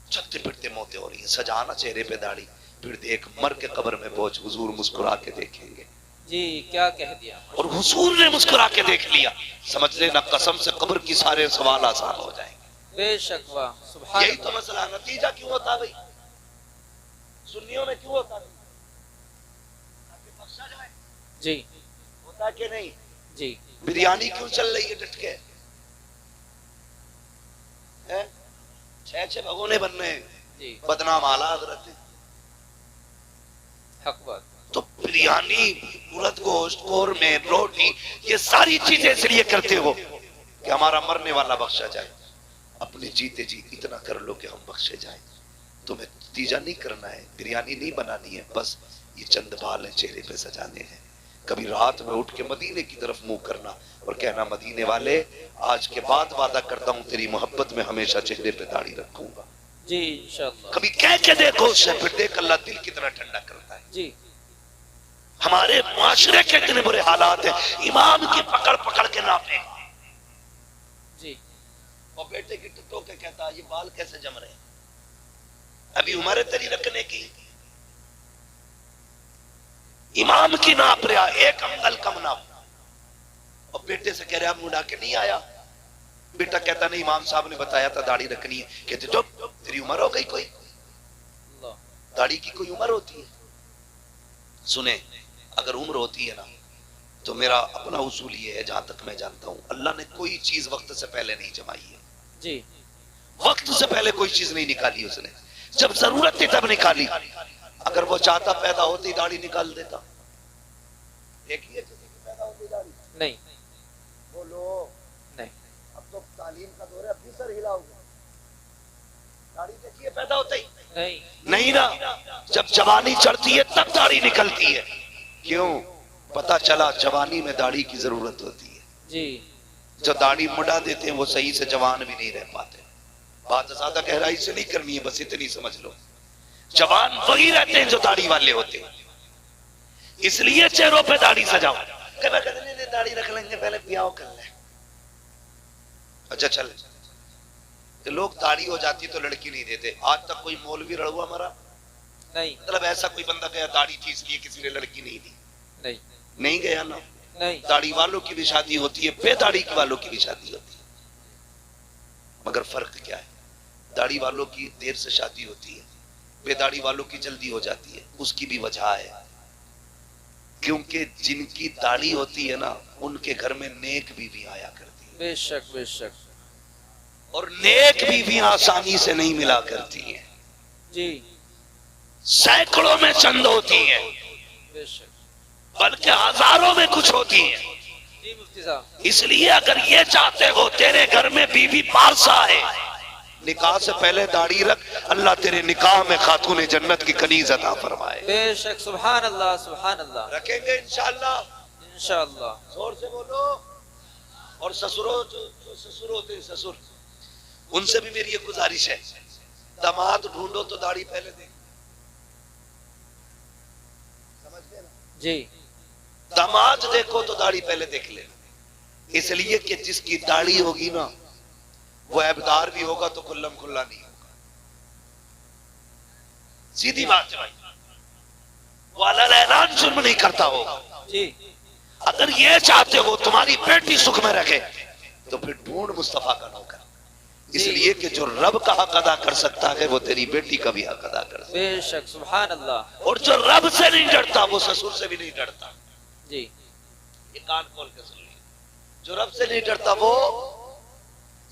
[SPEAKER 1] چلتے پھرتے موتیں ہو رہی ہیں. سجانا چہرے پہ داڑھی, پھر دیکھ مر کے قبر میں پہنچ, حضور مسکرا کے دیکھیں گے.
[SPEAKER 2] جی کیا کہہ دیا,
[SPEAKER 1] اور حضور نے مسکرا کے دیکھ لیا, سمجھ لینا قسم سے قبر کی سارے سوال آسان ہو جائیں گے.
[SPEAKER 2] بے شک. واہ سبحان
[SPEAKER 1] یہی تو
[SPEAKER 2] اللہ.
[SPEAKER 1] مسئلہ. نتیجہ کیوں ہوتا بھائی؟ سنیوں میں کیوں ہوتا؟
[SPEAKER 2] جی
[SPEAKER 1] ہوتا کہ نہیں؟
[SPEAKER 2] جی
[SPEAKER 1] بریانی کیوں چل رہی ہے ڈٹ کے؟ چھ بھگونے بن رہے ہیں,
[SPEAKER 2] جی
[SPEAKER 1] بدنام اعلیٰ حضرت.
[SPEAKER 2] حق بات.
[SPEAKER 1] تو بریانی, الٹ گوشت, قورمے, روٹی, یہ ساری چیزیں اس لیے کرتے ہو کہ ہمارا مرنے والا بخشا جائے. اپنے جیتے جی اتنا کر لو کہ ہم بخشے جائیں. تمہیں نتیجہ نہیں کرنا ہے, بریانی نہیں بنانی ہے, بس یہ چند بال ہیں چہرے پہ سجانے ہیں. کبھی رات میں اٹھ کے مدینے کی طرف منہ کرنا اور کہنا, مدینے والے آج کے بعد وعدہ کرتا ہوں تیری محبت میں ہمیشہ چہرے پہ داڑھی رکھوں گا.
[SPEAKER 2] جی انشاءاللہ.
[SPEAKER 1] کبھی کہہ کے دیکھو اس سے, پھر دیکھ اللہ دل کتنا ٹھنڈا کرتا ہے.
[SPEAKER 2] جی
[SPEAKER 1] ہمارے معاشرے کے اتنے برے حالات ہیں, امام کی پکڑ پکڑ کے ناپے,
[SPEAKER 2] جی
[SPEAKER 1] اور بیٹے کی ٹٹو کے کہتا یہ بال کیسے جم رہے ہیں, ابھی عمر ہے تیری رکھنے کی. امام کی ناپ رہا, ایک انگل کم ناپ, اور بیٹے سے کہہ رہا مڈا کے نہیں آیا. بیٹا کہتا نہیں, امام صاحب نے بتایا تھا داڑھی رکھنی ہے. کہتے چپ, تیری عمر ہو گئی کوئی,
[SPEAKER 2] اللہ.
[SPEAKER 1] داڑھی کی کوئی عمر ہوتی ہے؟ سنیں, اگر عمر ہوتی ہے نا, تو میرا اپنا اصول یہ ہے جہاں تک میں جانتا ہوں, اللہ نے کوئی چیز وقت سے پہلے نہیں جمائی ہے.
[SPEAKER 2] جی
[SPEAKER 1] وقت سے پہلے کوئی چیز نہیں نکالی اس نے, جب ضرورت تھی تب نکالی. اگر وہ چاہتا پیدا ہوتی داڑھی نکال دیتا. دیکھیے کسی کی پیدا ہوتی داڑھی,
[SPEAKER 2] نہیں
[SPEAKER 1] بولو.
[SPEAKER 2] نہیں.
[SPEAKER 1] اب تو تعلیم کا دور ہے, اب بھی سر ہلاؤ گے. داڑھی دیکھیے پیدا ہوتا ہی نہیں نا, جب جوانی چڑھتی ہے تب داڑھی نکلتی ہے. کیوں؟ پتا چلا جوانی میں داڑھی کی ضرورت ہوتی ہے.
[SPEAKER 2] جی
[SPEAKER 1] جو داڑھی مڈا دیتے ہیں وہ صحیح سے جوان بھی نہیں رہ پاتے. بات زیادہ گہرائی سے نہیں کرنی ہے, بس اتنی سمجھ لو, جوان وہی رہتے ہیں جو داڑھی والے ہوتے ہیں. اس لیے چہروں پہ داڑھی سجاؤ. داڑھی رکھ لیں گے, پہلے بیاہ کر لیں. اچھا چل, لوگ داڑھی ہو جاتی تو لڑکی نہیں دیتے. آج تک کوئی مولوی رڑوا مرا
[SPEAKER 2] نہیں
[SPEAKER 1] مطلب ایسا کوئی بندہ گیا داڑھی تھی اس لیے کسی نے لڑکی نہیں دی؟
[SPEAKER 2] نہیں
[SPEAKER 1] نہیں گیا نا.
[SPEAKER 2] نہیں.
[SPEAKER 1] داڑھی والوں کی بھی شادی ہوتی ہے, بے داڑھی والوں کی بھی شادی ہوتی ہے, مگر فرق کیا ہے؟ داڑھی والوں کی دیر سے شادی ہوتی ہے, بے داڑھی والوں کی جلدی ہو جاتی ہے. اس کی بھی وجہ ہے, کیونکہ جن کی داڑھی ہوتی ہے نا, ان کے گھر میں نیک بیوی آیا کرتی ہے.
[SPEAKER 2] بے شک بے شک.
[SPEAKER 1] اور نیک بیویاں آسانی سے نہیں ملا کرتی ہیں,
[SPEAKER 2] جی
[SPEAKER 1] سینکڑوں میں چند ہوتی ہیں,
[SPEAKER 2] بے شک.
[SPEAKER 1] بلکہ ہزاروں میں کچھ ہوتی ہیں.
[SPEAKER 2] جی مفتی صاحب.
[SPEAKER 1] اس لیے اگر یہ چاہتے ہو تیرے گھر میں بیوی پارسا ہے, نکاح سے پہلے داڑھی رکھ, اللہ تیرے نکاح میں خاتون جنت کی کنیز عطا فرمائے.
[SPEAKER 2] بے شک. سبحان اللہ سبحان اللہ.
[SPEAKER 1] رکھیں گے انشاءاللہ,
[SPEAKER 2] انشاءاللہ.
[SPEAKER 1] زور سے بولو. اور سسروں, جو سسر ہوتے ہیں سسر, ان سے بھی میری یہ گزارش ہے, داماد ڈھونڈو تو داڑھی پہلے دے.
[SPEAKER 2] جی
[SPEAKER 1] داماد دیکھو تو داڑھی پہلے دیکھ لینا. اس لیے کہ جس کی داڑھی ہوگی نا وہ عیبدار بھی ہوگا تو کھلم کھلا نہیں ہوگا. سیدھی بات ہے بھائی. وہ علی الاعلان جرم نہیں کرتا ہوگا.
[SPEAKER 2] جی
[SPEAKER 1] اگر یہ چاہتے ہو تمہاری بیٹی سکھ میں رکھے تو پھر ڈھونڈ مصطفیٰ کا نوکر. اس لیے کہ جو رب کا حق ادا کر سکتا ہے وہ تیری بیٹی کا بھی حق ادا کر سکتا ہے.
[SPEAKER 2] بے شک سبحان اللہ.
[SPEAKER 1] اور جو رب سے نہیں ڈرتا وہ سسر سے بھی نہیں ڈرتا.
[SPEAKER 2] جی
[SPEAKER 1] یہ کان کھول کے سن لیجیے. جو رب سے نہیں ڈرتا وہ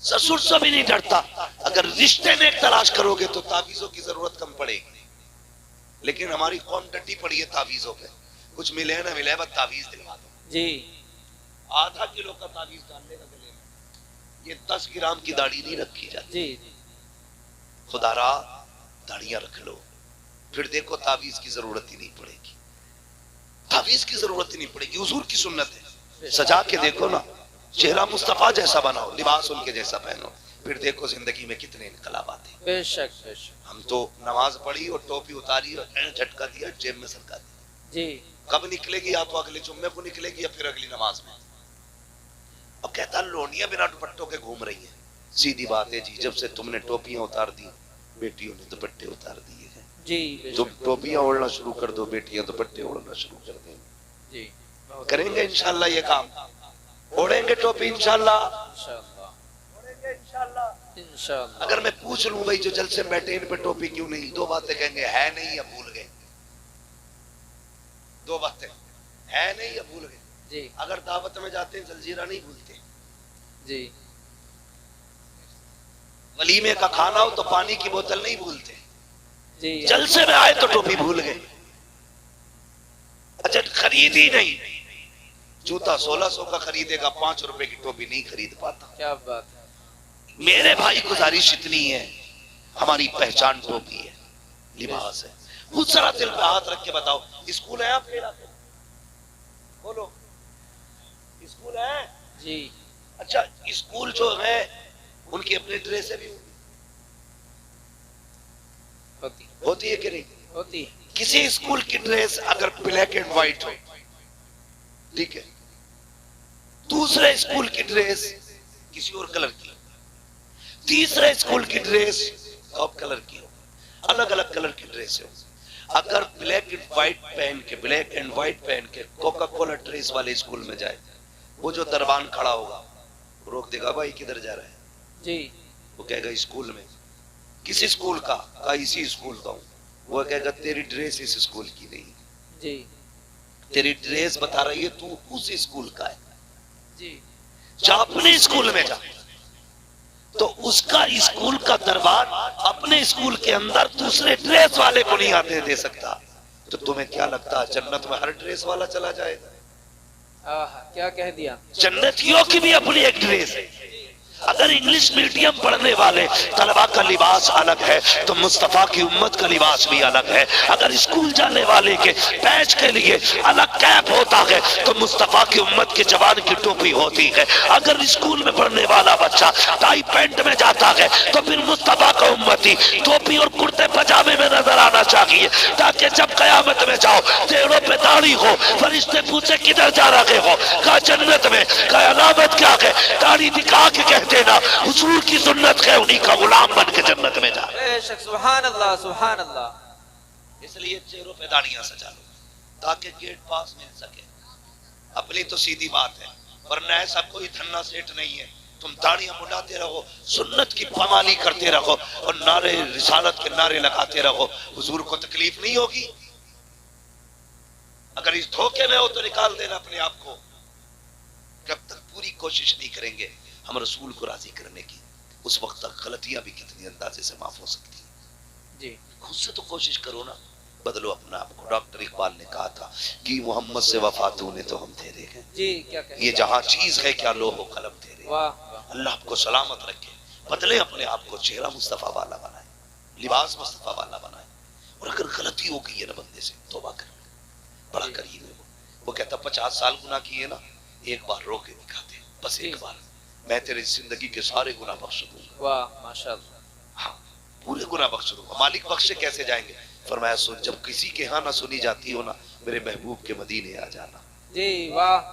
[SPEAKER 1] سسر سے بھی نہیں ڈرتا. اگر رشتے نیک تلاش کرو گے تو تعویذوں کی ضرورت کم پڑے گی. لیکن ہماری قوم ڈٹی پڑی ہے تعویذوں پہ. کچھ ملے نہ ملے بس تعویذ دلوا دو.
[SPEAKER 2] جی
[SPEAKER 1] آدھا کلو کا تعویذ ڈال دے گا گلے میں. یہ 10 گرام کی داڑھی نہیں رکھی جاتی.
[SPEAKER 2] جی
[SPEAKER 1] خدا را داڑیاں رکھ لو پھر دیکھو تعویذ کی ضرورت ہی نہیں پڑے گی. تعویذ کی ضرورت ہی نہیں پڑے گی. حضور کی سنت ہے. سجا کے دیکھو نا چہرہ مصطفیٰ جیسا بناؤ لباس ان کے جیسا پہنو پھر دیکھو زندگی میں کتنے انقلابات ہیں.
[SPEAKER 2] بے شک بے شک.
[SPEAKER 1] ہم تو نماز پڑھی اور ٹوپی اتاری اور جھٹکا دیا جیب میں سرکا دیا.
[SPEAKER 2] جی
[SPEAKER 1] کب نکلے گی؟ یا تو اگلے جمعے کو نکلے گی یا پھر اگلی نماز میں. اب کہتا لونیاں بنا دوپٹوں کے گھوم رہی ہیں. سیدھی بات ہے جی جب سے تم نے ٹوپیاں اتار دی بیٹیوں نے دوپٹے اتار دیے ہیں.
[SPEAKER 2] جی بے
[SPEAKER 1] تم
[SPEAKER 2] شک.
[SPEAKER 1] ٹوپیاں اوڑھنا شروع کر دو بیٹیاں دوپٹے اوڑھنا شروع کر دیں.
[SPEAKER 2] جی
[SPEAKER 1] کریں گے انشاءاللہ یہ کام. اوڑھیں گے ٹوپی انشاءاللہ.
[SPEAKER 2] انشاءاللہ
[SPEAKER 1] انشاءاللہ.
[SPEAKER 2] انشاءاللہ.
[SPEAKER 1] اگر میں پوچھ لوں بھائی جو جلسے میں بیٹھے ان پہ ٹوپی کیوں نہیں؟ دو باتیں کہیں گے ہے نہیں یا بھول گئے. دو باتیں ہے نہیں یا بھول گئے.
[SPEAKER 2] جی
[SPEAKER 1] اگر دعوت میں جاتے ہیں زلزیرہ نہیں بھولتے.
[SPEAKER 2] جی
[SPEAKER 1] ولیمے کا کھانا ہو تو پانی کی بوتل نہیں بھولتے.
[SPEAKER 2] جی
[SPEAKER 1] جلسے میں آئے تو ٹوپی بھول گئے. اچھا خرید ہی نہیں. جوتا 1600 کا خریدے گا 5 روپے کی ٹوپی نہیں خرید پاتا.
[SPEAKER 2] کیا بات ہے.
[SPEAKER 1] میرے بھائی گزارش اتنی ہے ہماری پہچان ٹوپی ہے لباس ہے. خود ذرا دل پہ ہاتھ رکھ کے بتاؤ اسکول ہے آپ کے علاقے میں؟ بولو اسکول ہے.
[SPEAKER 2] جی
[SPEAKER 1] اچھا اسکول جو ہے ان کی اپنی ڈریسیں بھی ہوتی ہے کہ نہیں؟
[SPEAKER 2] ہوتی.
[SPEAKER 1] کسی اسکول کی ڈریس اگر بلیک اینڈ وائٹ ہو ٹھیک ہے. دوسرے اسکول کی ڈریس کسی اور کلر کی. تیسرے اسکول کی ڈریس ٹاپ کلر کی ہو. الگ الگ کلر کی ڈریس ہو. اگر بلیک اینڈ وائٹ پہن کے کوکا کولا ڈریس والے اسکول میں جائے وہ جو دربان کھڑا ہوگا روک دے گا بھائی کدھر جا رہا ہے؟
[SPEAKER 2] جی
[SPEAKER 1] وہ کہے گا اسکول میں. کس اسکول کا؟ کہا اسی اسکول کا ہوں. وہ کہے گا تیری ڈریس اس اسکول کی نہیں.
[SPEAKER 2] جی
[SPEAKER 1] تیری ڈریس بتا رہی ہے تو اس اسکول کا ہے.
[SPEAKER 2] جی
[SPEAKER 1] جا اپنے اسکول میں جا تو اس کا اسکول کا دربار اپنے اسکول کے اندر دوسرے ڈریس والے کو نہیں آتے دے سکتا. تو تمہیں کیا لگتا ہے جنت میں ہر ڈریس والا چلا جائے گا؟
[SPEAKER 2] کیا کہہ دیا.
[SPEAKER 1] جنتیوں کی بھی اپنی ایک ڈریس ہے. اگر انگلش میڈیم پڑھنے والے طلبہ کا لباس الگ ہے تو مصطفیٰ کی امت کا لباس بھی الگ ہے. اگر اسکول جانے والے کے بیچ کے لیے الگ کیپ ہوتا ہے تو مصطفیٰ کی امت کے جوان کی ٹوپی ہوتی ہے. اگر اسکول میں پڑھنے والا بچہ ٹائی پینٹ میں جاتا ہے تو پھر مصطفیٰ کا امتی ٹوپی اور کرتے پجامے میں نظر آنا چاہیے تاکہ جب قیامت میں جاؤ ٹیڑوں پہ داڑھی ہو فرشتے پوچھے کدھر جا رہے ہو. کہا جنت میں. کہا علامت کیا ہے؟ داڑھی دکھا کے کہتے نا حضور کی سنت ہے انہی کا غلام بن کے جنت میں جا.
[SPEAKER 2] بے شک سبحان اللہ سبحان اللہ.
[SPEAKER 1] اس لیے چہروں پہ داڑیاں سجا لو تاکہ گیٹ پاس مل سکے. اپنی تو سیدھی بات ہے ورنہ ایسا کوئی دھنا سیٹ نہیں ہے. تم داڑیاں مڈاتے رہو سنت کی پامالی کرتے رہو اور نعرے رسالت کے نعرے لگاتے رہو. حضور کو تکلیف نہیں ہوگی. اگر اس دھوکے میں ہو تو نکال دینا اپنے آپ کو. جب تک پوری کوشش نہیں کریں گے ہم رسول کو راضی کرنے کی اس وقت تک غلطیاں بھی کتنی اندازے سے معاف ہو سکتی ہیں.
[SPEAKER 2] جی
[SPEAKER 1] خود سے تو کوشش کرو نا بدلو اپنا آپ کو. ڈاکٹر اقبال نے کہا تھا کہ محمد سے وفا تو نے تو ہم تیرے ہیں.
[SPEAKER 2] جی کیا کہہ
[SPEAKER 1] یہ جہاں چیز ہے کیا لوح و قلم تیرے.
[SPEAKER 2] واہ.
[SPEAKER 1] اللہ آپ کو سلامت رکھے. بدلے اپنے آپ کو. چہرہ مصطفیٰ والا بنائے لباس مصطفیٰ والا بنائے. اور اگر غلطی ہو گئی ہے نا بندے سے توبہ کر بڑا قریب ہے. وہ کہتا 50 سال گناہ کیے نا ایک بار رو کے دکھاتے بس ایک بار میں تیری زندگی کے سارے گناہ بخش دوں گا.
[SPEAKER 2] واہ ماشاءاللہ.
[SPEAKER 1] ہاں پورے گناہ بخش دوں گا. مالک بخشے کیسے جائیں گے؟ فرمایا سن جب کسی کے ہاں نہ سنی جاتی ہو نا میرے محبوب کے مدینے آ جانا.
[SPEAKER 2] جی واہ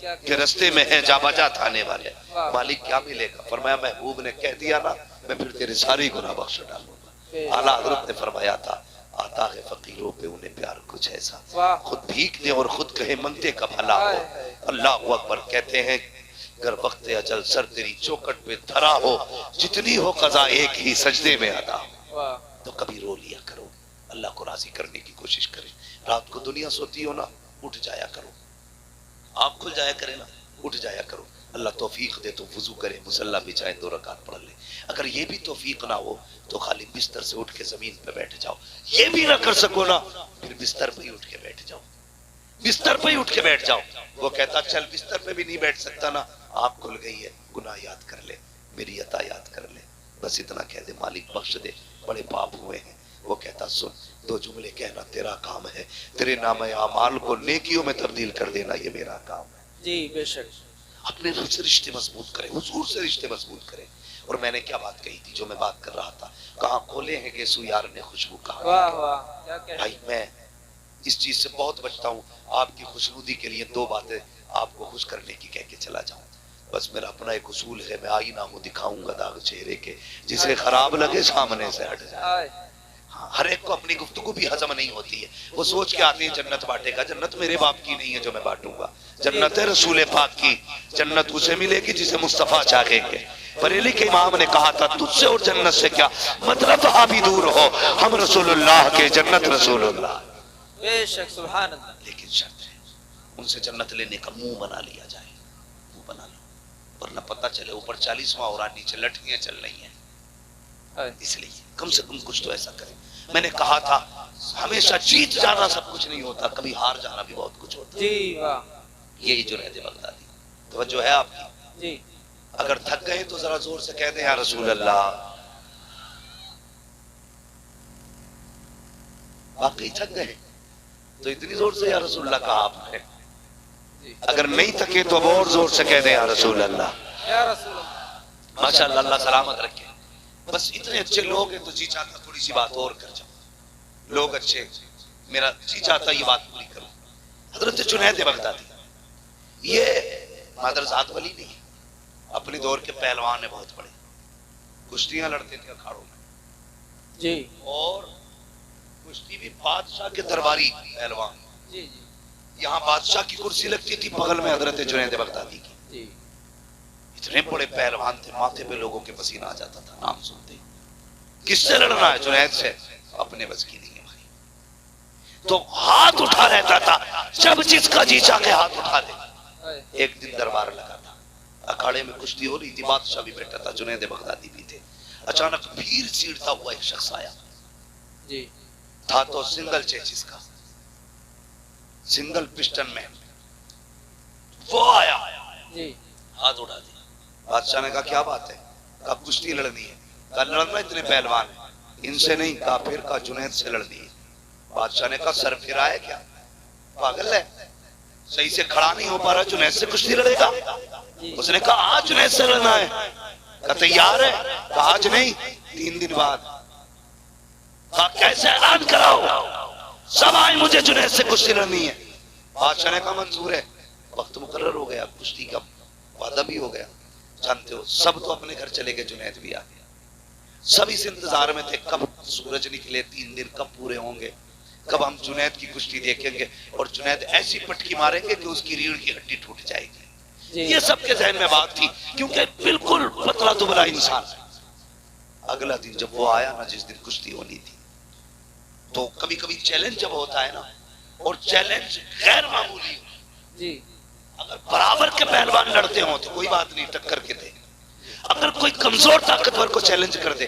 [SPEAKER 2] کیا
[SPEAKER 1] کہ رستے میں ہیں جا بجا تھانے والے
[SPEAKER 2] واہ۔
[SPEAKER 1] مالک کیا ملے گا فرمایا محبوب نے کہہ دیا نا میں پھر تیرے ساری گناہ بخش ڈالوں گا اعلیٰ حضرت نے فرمایا تھا آتا ہے فقیروں پہ انہیں پیار کچھ ایسا
[SPEAKER 2] واہ۔
[SPEAKER 1] خود بھیک دے اور خود کہے منگتے کا بھلا ہو اللہ اکبر کہتے ہیں اگر وقت اجل سر تیری چوکٹ پہ دھرا ہو جتنی ہو قضا ایک ہی سجدے میں ادا ہو
[SPEAKER 2] واہ
[SPEAKER 1] تو کبھی رو لیا کرو اللہ کو راضی کرنے کی کوشش کرے رات کو دنیا سوتی ہو نا اٹھ جایا کرو آپ کھل جایا کرے نا اٹھ جایا کرو اللہ توفیق دے تو وضو کرے مصلی بچھائے 2 رکعت پڑھ لے اگر یہ بھی توفیق نہ ہو تو خالی بستر سے اٹھ کے زمین پہ بیٹھ جاؤ یہ بھی نہ کر سکو نا پھر بستر پہ ہی اٹھ کے بیٹھ جاؤ بستر پہ ہی اٹھ کے بیٹھ جاؤ وہ کہتا چل بستر پہ بھی نہیں بیٹھ سکتا نا آپ کھل گئی ہے گناہ یاد کر لے میری عطا یاد کر لے بس اتنا کہہ دے مالک بخش دے بڑے پاپ ہوئے ہیں وہ کہتا سن 2 جملے کہنا تیرا کام ہے تیرے نام اعمال کو نیکیوں میں تبدیل کر دینا یہ میرا کام ہے
[SPEAKER 2] جی بے شک
[SPEAKER 1] اپنے رب سے رشتے مضبوط کرے حضور سے رشتے مضبوط کرے اور میں نے کیا بات کہی تھی جو میں بات کر رہا تھا کہاں کھولے ہیں کہ سو یار نے خوشبو کہا
[SPEAKER 2] واہ واہ کیا کہہ
[SPEAKER 1] بھائی میں اس چیز سے بہت بچتا ہوں آپ کی خوشنودی کے لیے 2 باتیں آپ کو خوش کرنے کی کہہ کے چلا جاؤں بس میرا اپنا ایک اصول ہے میں آئینہ ہوں دکھاؤں گا داغ چہرے کے جسے خراب لگے سامنے سے ہٹ جائے
[SPEAKER 2] آئے
[SPEAKER 1] ہر ایک کو اپنی گفتگو بھی ہضم نہیں ہوتی ہے وہ سوچ کے آتے ہیں جنت بانٹے گا جنت میرے باپ کی نہیں ہے جو میں بانٹوں گا جنت ہے رسول پاک کی جنت اسے ملے گی جسے مصطفیٰ چاہیں گے بریلی کے امام نے کہا تھا تجھ سے اور جنت سے کیا مطلب بھی دور ہو ہم رسول اللہ کے جنت رسول اللہ
[SPEAKER 2] بے شک سبحان اللہ
[SPEAKER 1] لیکن شرط ہے ان سے جنت لینے کا منہ بنا لیا جائے منہ بنا لو ورنہ پتہ چلے اوپر 40واں اور نیچے لٹکیاں چل رہی ہیں
[SPEAKER 2] آئے
[SPEAKER 1] اس لیے کم سے کم کچھ تو ایسا کریں میں نے کہا تھا ہمیشہ جیت جانا سب کچھ نہیں ہوتا کبھی ہار جانا بھی بہت کچھ ہوتا
[SPEAKER 2] جی واہ
[SPEAKER 1] یہی جنید بغدادی توجہ ہے آپ کی
[SPEAKER 2] جی
[SPEAKER 1] اگر تھک گئے تو ذرا زور سے کہہ دیں یا رسول اللہ واقعی تھک گئے تو اتنی زور سے یا رسول اللہ کہا آپ نے
[SPEAKER 2] جی
[SPEAKER 1] اگر نہیں تھکے تو اب اور زور سے کہہ دیں یا رسول اللہ
[SPEAKER 2] یا رسول اللہ
[SPEAKER 1] ماشاءاللہ اللہ سلامت رکھے بس اتنے اچھے لوگ ہیں تو جی چاہتا تھوڑی سی بات اور کر جاؤ لوگ اچھے میرا جی چاہتا یہ بات پوری کروں حضرت جنید بغدادی یہ مادرزاد ولی نہیں ہے اپنی دور کے پہلوان ہیں بہت بڑے کشتیاں لڑتے تھے اکھاڑوں میں
[SPEAKER 2] جی
[SPEAKER 1] اور کشتی بھی بادشاہ کے درباری پہلوان
[SPEAKER 2] جی جی
[SPEAKER 1] یہاں بادشاہ کی کرسی لگتی تھی بغل میں حضرت جنید بغدادی کی
[SPEAKER 2] جی
[SPEAKER 1] اتنے بڑے پہلوان تھے ماتھے پہ لوگوں کے پسینہ آ جاتا تھا نام سنتے کس سے لڑنا ہے جنید سے اپنے بس کی نہیں ہے بھائی تو ہاتھ اٹھا رہتا تھا جب جس کا جی چاہ کے ہاتھ اٹھا دے
[SPEAKER 2] آئے
[SPEAKER 1] ایک دن دربار لگا تھا اکھاڑے میں کشتی ہو رہی تھی بادشاہ بھی بیٹھا تھا جنید بغدادی بھی تھے اچانک بھیڑ چیرتا ہوا ایک شخص آیا
[SPEAKER 2] جی
[SPEAKER 1] تھا تو سنگل چیچز کا سنگل پسٹن میں وہ آیا
[SPEAKER 2] جی
[SPEAKER 1] ہاتھ اٹھا دیا بادشاہ نے کہا کیا بات ہے کہا کشتی لڑنی ہے کہا لڑنا اتنے پہلوان ہیں ان سے نہیں کہا پھر کہا جنید سے لڑنی ہے بادشاہ نے کہا سر پھر آئے کیا پاگل ہے صحیح سے کھڑا نہیں ہو پا رہا جنید سے کشتی لڑے گا اس نے کہا آج جنید سے لڑنا ہے کہا تیار ہے کہا آج نہیں 3 دن بعد کہا کیسے اعلان کراؤ سب آئے مجھے جنید سے کشتی لڑنی ہے بادشاہ نے کہا منظور ہے وقت مقرر ہو گیا کشتی کا وعدہ بھی ہو گیا جانتے ہو سب تو اپنے گھر چلے گئے جنید بھی آ گیا سب اس انتظار میں تھے کب سورج نکلے 3 دن کب پورے ہوں گے کب ہم جنید کی کشتی دیکھیں گے اور جنید ایسی پٹکی ماریں گے کہ اس کی ریڑھ کی ہڈی ٹوٹ جائے گی یہ سب کے ذہن میں بات تھی کیونکہ بالکل پتلا دبلا انسان اگلا دن جب وہ آیا نا جس دن کشتی ہونی تھی تو کبھی کبھی چیلنج جب ہوتا ہے نا اور چیلنج غیر معمولی ہو
[SPEAKER 2] جی
[SPEAKER 1] اگر برابر کے پہلوان لڑتے ہوں تو کوئی بات نہیں ٹکر کے دے اگر کوئی کمزور طاقتور کو چیلنج کر دے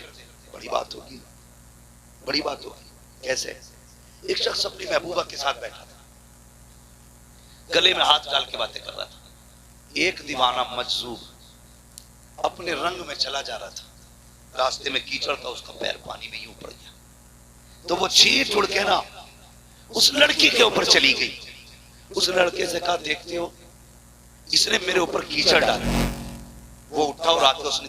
[SPEAKER 1] بڑی بات ہوگی بڑی بات ہوگی کیسے ایک شخص اپنی محبوبہ کے ساتھ بیٹھا تھا گلے میں ہاتھ ڈال کے باتیں کر رہا تھا ایک دیوانہ مجذوب اپنے رنگ میں چلا جا رہا تھا راستے میں کیچڑ تھا اس کا پیر پانی میں یوں پڑ گیا تو وہ چیٹ اڑ کے نا اس لڑکی کے اوپر چلی گئی اس لڑکے سے کہا دیکھتے ہو اس نے میرے اوپر کیچڑ ڈالا وہ اٹھا اور آ کے اس نے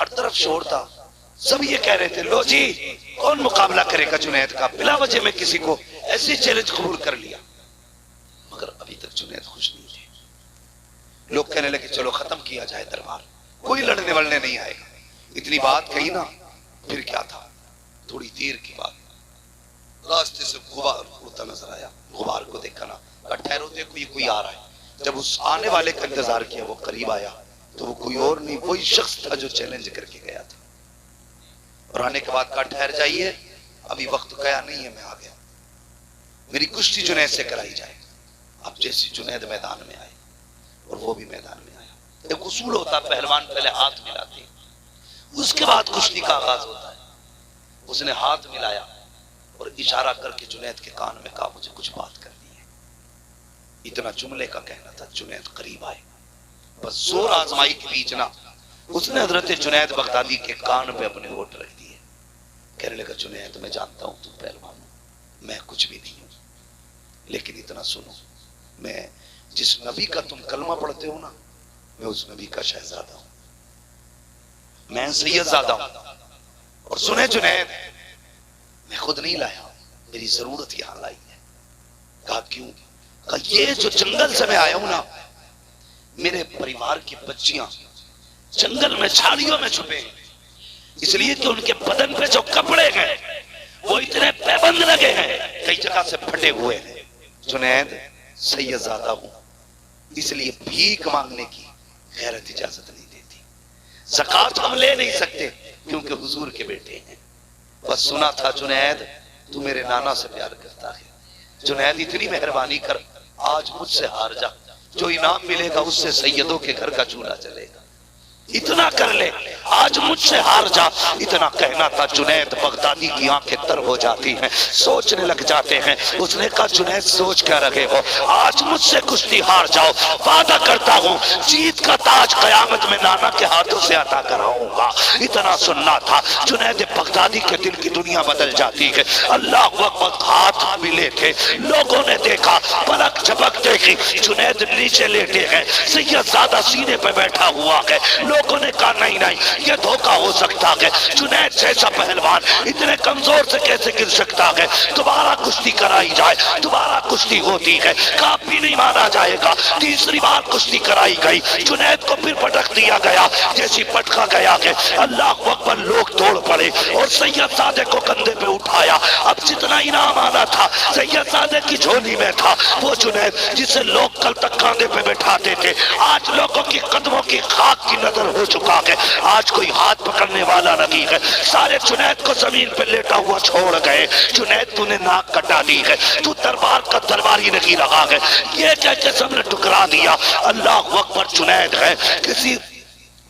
[SPEAKER 1] ہر طرف شور تھا، سب یہ کہہ رہے تھے لو جی کون مقابلہ کرے گا جنید کا، بلا وجہ میں کسی کو ایسی چیلنج قبول کر لیا، مگر ابھی تک جنید خوش نہیں تھے۔ لوگ کہنے لگے چلو ختم کیا جائے دربار، کوئی لڑنے ولنے نہیں آئے گا۔ اتنی بات کہی نا، پھر کیا تھا، تھوڑی دیر کی بات، راستے سے غبار اڑتا نظر آیا، غبار کو دیکھا نا، ٹھہرو دیکھو یہ کوئی آ رہا ہے۔ جب اس آنے والے کا انتظار کیا، وہ قریب آیا تو وہ کوئی اور نہیں، وہی شخص تھا جو چیلنج کر کے گیا تھا۔ اور آنے کے بعد کہا ٹھہر جائیے، ابھی وقت گیا نہیں ہے، میں آ گیا، میری کشتی جنید سے کرائی جائے۔ اب جیسی جنید میدان میں آئے اور وہ بھی میدان میں آیا، ایک اصول ہوتا پہلوان پہلے ہاتھ ملاتے ہیں، اس کے بعد کشتی کا آغاز ہوتا ہے۔ اس نے ہاتھ ملایا اور اشارہ کر کے جنید کے کان میں کہا مجھے کچھ بات کرنی ہے۔ اتنا جملے کا کہنا تھا، جنید قریب آئے، بس زور آزمائی کے بیچ نا اس نے حضرت جنید بغدادی کے کان پہ اپنے ہونٹ رکھ دیے، کہنے لگا جنید میں جانتا ہوں تم پہلوان ہو، میں کچھ بھی نہیں ہوں، لیکن اتنا سنو، میں جس نبی کا تم کلمہ پڑھتے ہو نا، میں اس نبی کا شہزادہ ہوں، میں سید زادہ ہوں۔ اور سنے جنید، میں خود نہیں لایا، میری ضرورت یہاں لائی ہے۔ کہا کیوں؟ کہا یہ جو جنگل سے میں آیا ہوں نا، میرے پریوار کی بچیاں جنگل میں جھاڑیوں میں چھپے ہیں، اس لیے کہ ان کے بدن پہ جو کپڑے گئے وہ اتنے پیبند لگے ہیں، کئی جگہ سے پھٹے ہوئے ہیں۔ جنید سید زادہ ہوں، اس لیے بھیک مانگنے کی غیرت اجازت نہیں دیتی، زکوٰۃ ہم لے نہیں سکتے کیونکہ حضور کے بیٹے ہیں۔ بس سنا تھا جنید تو میرے نانا سے پیار کرتا ہے، جنید اتنی مہربانی کر آج مجھ سے ہار جا، جو انعام ملے گا اس سے سیدوں کے گھر کا چولہا چلے گا، اتنا کر لے، آج مجھ سے ہار جا۔ اتنا کہنا تھا، جنید بغدادی کی آنکھیں تر ہو جاتی ہیں، سوچنے لگ جاتے ہیں۔ اس نے کہا جنید سوچ کیا رہے ہو، آج مجھ سے کشتی ہار جاؤ، وعدہ کرتا ہوں جیت کا تاج قیامت میں نانا کے ہاتھوں سے عطا کراؤں گا۔ اتنا سننا تھا، جنید بغدادی کے دل کی دنیا بدل جاتی ہے۔ اللہ اکبر، ہاتھ ملے تھے، لوگوں نے دیکھا، پلک جھپک دیکھی، جنید نیچے لیٹے ہیں، سید زادہ سینے پہ بیٹھا ہوا ہے۔ لوگوں نے کہا نہیں نہیں، یہ دھوکہ ہو سکتا ہے، جنید جیسا پہلوان اتنے کمزور سے کیسے گر سکتا ہے، دوبارہ کشتی کرائی جائے۔ دوبارہ کشتی ہوتی ہے، کاپ بھی نہیں مانا جائے گا۔ تیسری بار کشتی کرائی گئی، جنید کو پھر پٹک دیا گیا، جیسی پٹکا گیا کہ اللہ اکبر، لوگ توڑ پڑے اور سید زادے کو کندھے پہ اٹھایا۔ اب جتنا انعام آنا تھا سید زادے کی جھولی میں تھا، وہ جنید جسے لوگ کل تک کاندھے پہ بٹھاتے تھے، آج لوگوں کی قدموں کی خاک کی نظر ہو چکا ہے، آج کوئی ہاتھ پکڑنے والا نہیں ہے۔ سارے جنید کو زمین پہ لیٹا ہوا چھوڑ گئے۔ جنید تو نے ناک کٹا دی ہے، تو دربار کا درباری نہیں رہا ہے، یہ کہہ کے سب نے ٹکرا دیا۔ اللہ اکبر، جنید ہے کسی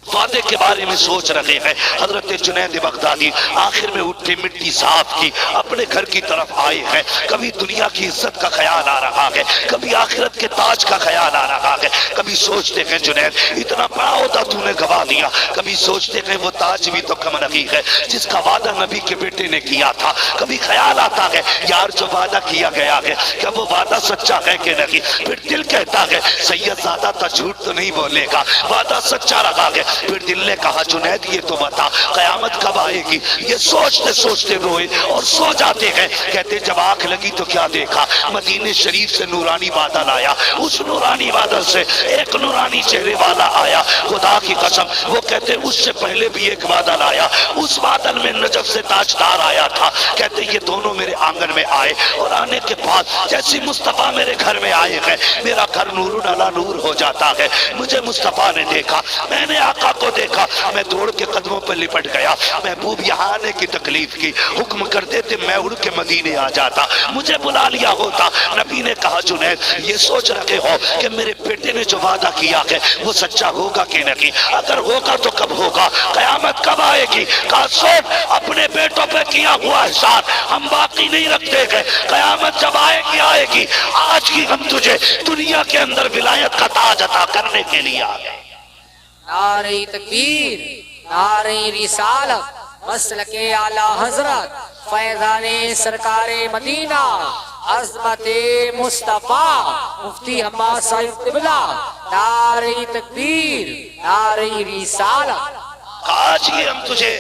[SPEAKER 1] وعدے کے بارے میں سوچ رہے ہیں۔ حضرت جنید بغدادی آخر میں اٹھے، مٹی صاف کی، اپنے گھر کی طرف آئے ہیں۔ کبھی دنیا کی عزت کا خیال آ رہا ہے، کبھی آخرت کے تاج کا خیال آ رہا ہے، کبھی سوچتے ہیں جنید اتنا بڑا ہوتا تو نے گوا دیا، کبھی سوچتے ہیں وہ تاج بھی تو کم نہیں ہے جس کا وعدہ نبی کے بیٹے نے کیا تھا۔ کبھی خیال آتا ہے یار جو وعدہ کیا گیا ہے کیا وہ وعدہ سچا ہے کہ نہیں، پھر دل کہتا ہے سید زادہ تا جھوٹ تو نہیں بولے گا، وعدہ سچا رہا ہے۔ پھر دل نے کہا جنید یہ تو بتا قیامت کب آئے گی۔ یہ سوچتے سوچتے روئے اور سو جاتے ہیں۔ کہتے جب آنکھ لگی تو کیا دیکھا، مدینے شریف سے نورانی بادل آیا، اس نورانی بادل سے ایک نورانی چہرے والا آیا، خدا کی قسم وہ کہتے اس سے پہلے بھی ایک بادل آیا، اس بادل میں نجف سے تاجدار آیا تھا۔ کہتے یہ دونوں میرے آنگن میں آئے اور آنے کے بعد جیسی مصطفیٰ میرے گھر میں آئے ہیں میرا گھر نور علی نور ہو جاتا ہے۔ مجھے مصطفیٰ نے دیکھا، میں نے آقا کو دیکھا، میں دوڑ کے قدموں پر لپٹ گیا۔ محبوب یہاں آنے کی تکلیف کی، حکم کر دیتے میں اڑ کے مدینے آ جاتا، مجھے بلا لیا ہوتا۔ نبی نے کہا جنید یہ سوچ رکھے ہو کہ میرے بیٹے نے جو وعدہ کیا ہے وہ سچا ہوگا کہ نہیں، اگر ہوگا تو کب ہوگا، قیامت کب آئے گی؟ کہا سوچ اپنے بیٹوں پہ کیا ہوا احسان ہم باقی نہیں رکھتے گئے، قیامت جب آئے گی آئے گی، آج کی ہم تجھے دنیا کے اندر ولایت کا تاج عطا کرنے کے لیے آ گئے۔
[SPEAKER 3] نعرہ تکبیر، نعرہ رسالت، مسلک اعلی حضرت، فیضان سرکار مدینہ، عظمت مصطفیٰ مفتی حماد صاحب قبلہ، نعرہ تکبیر، نعرہ رسالت۔
[SPEAKER 1] آج ہی ہم تجھے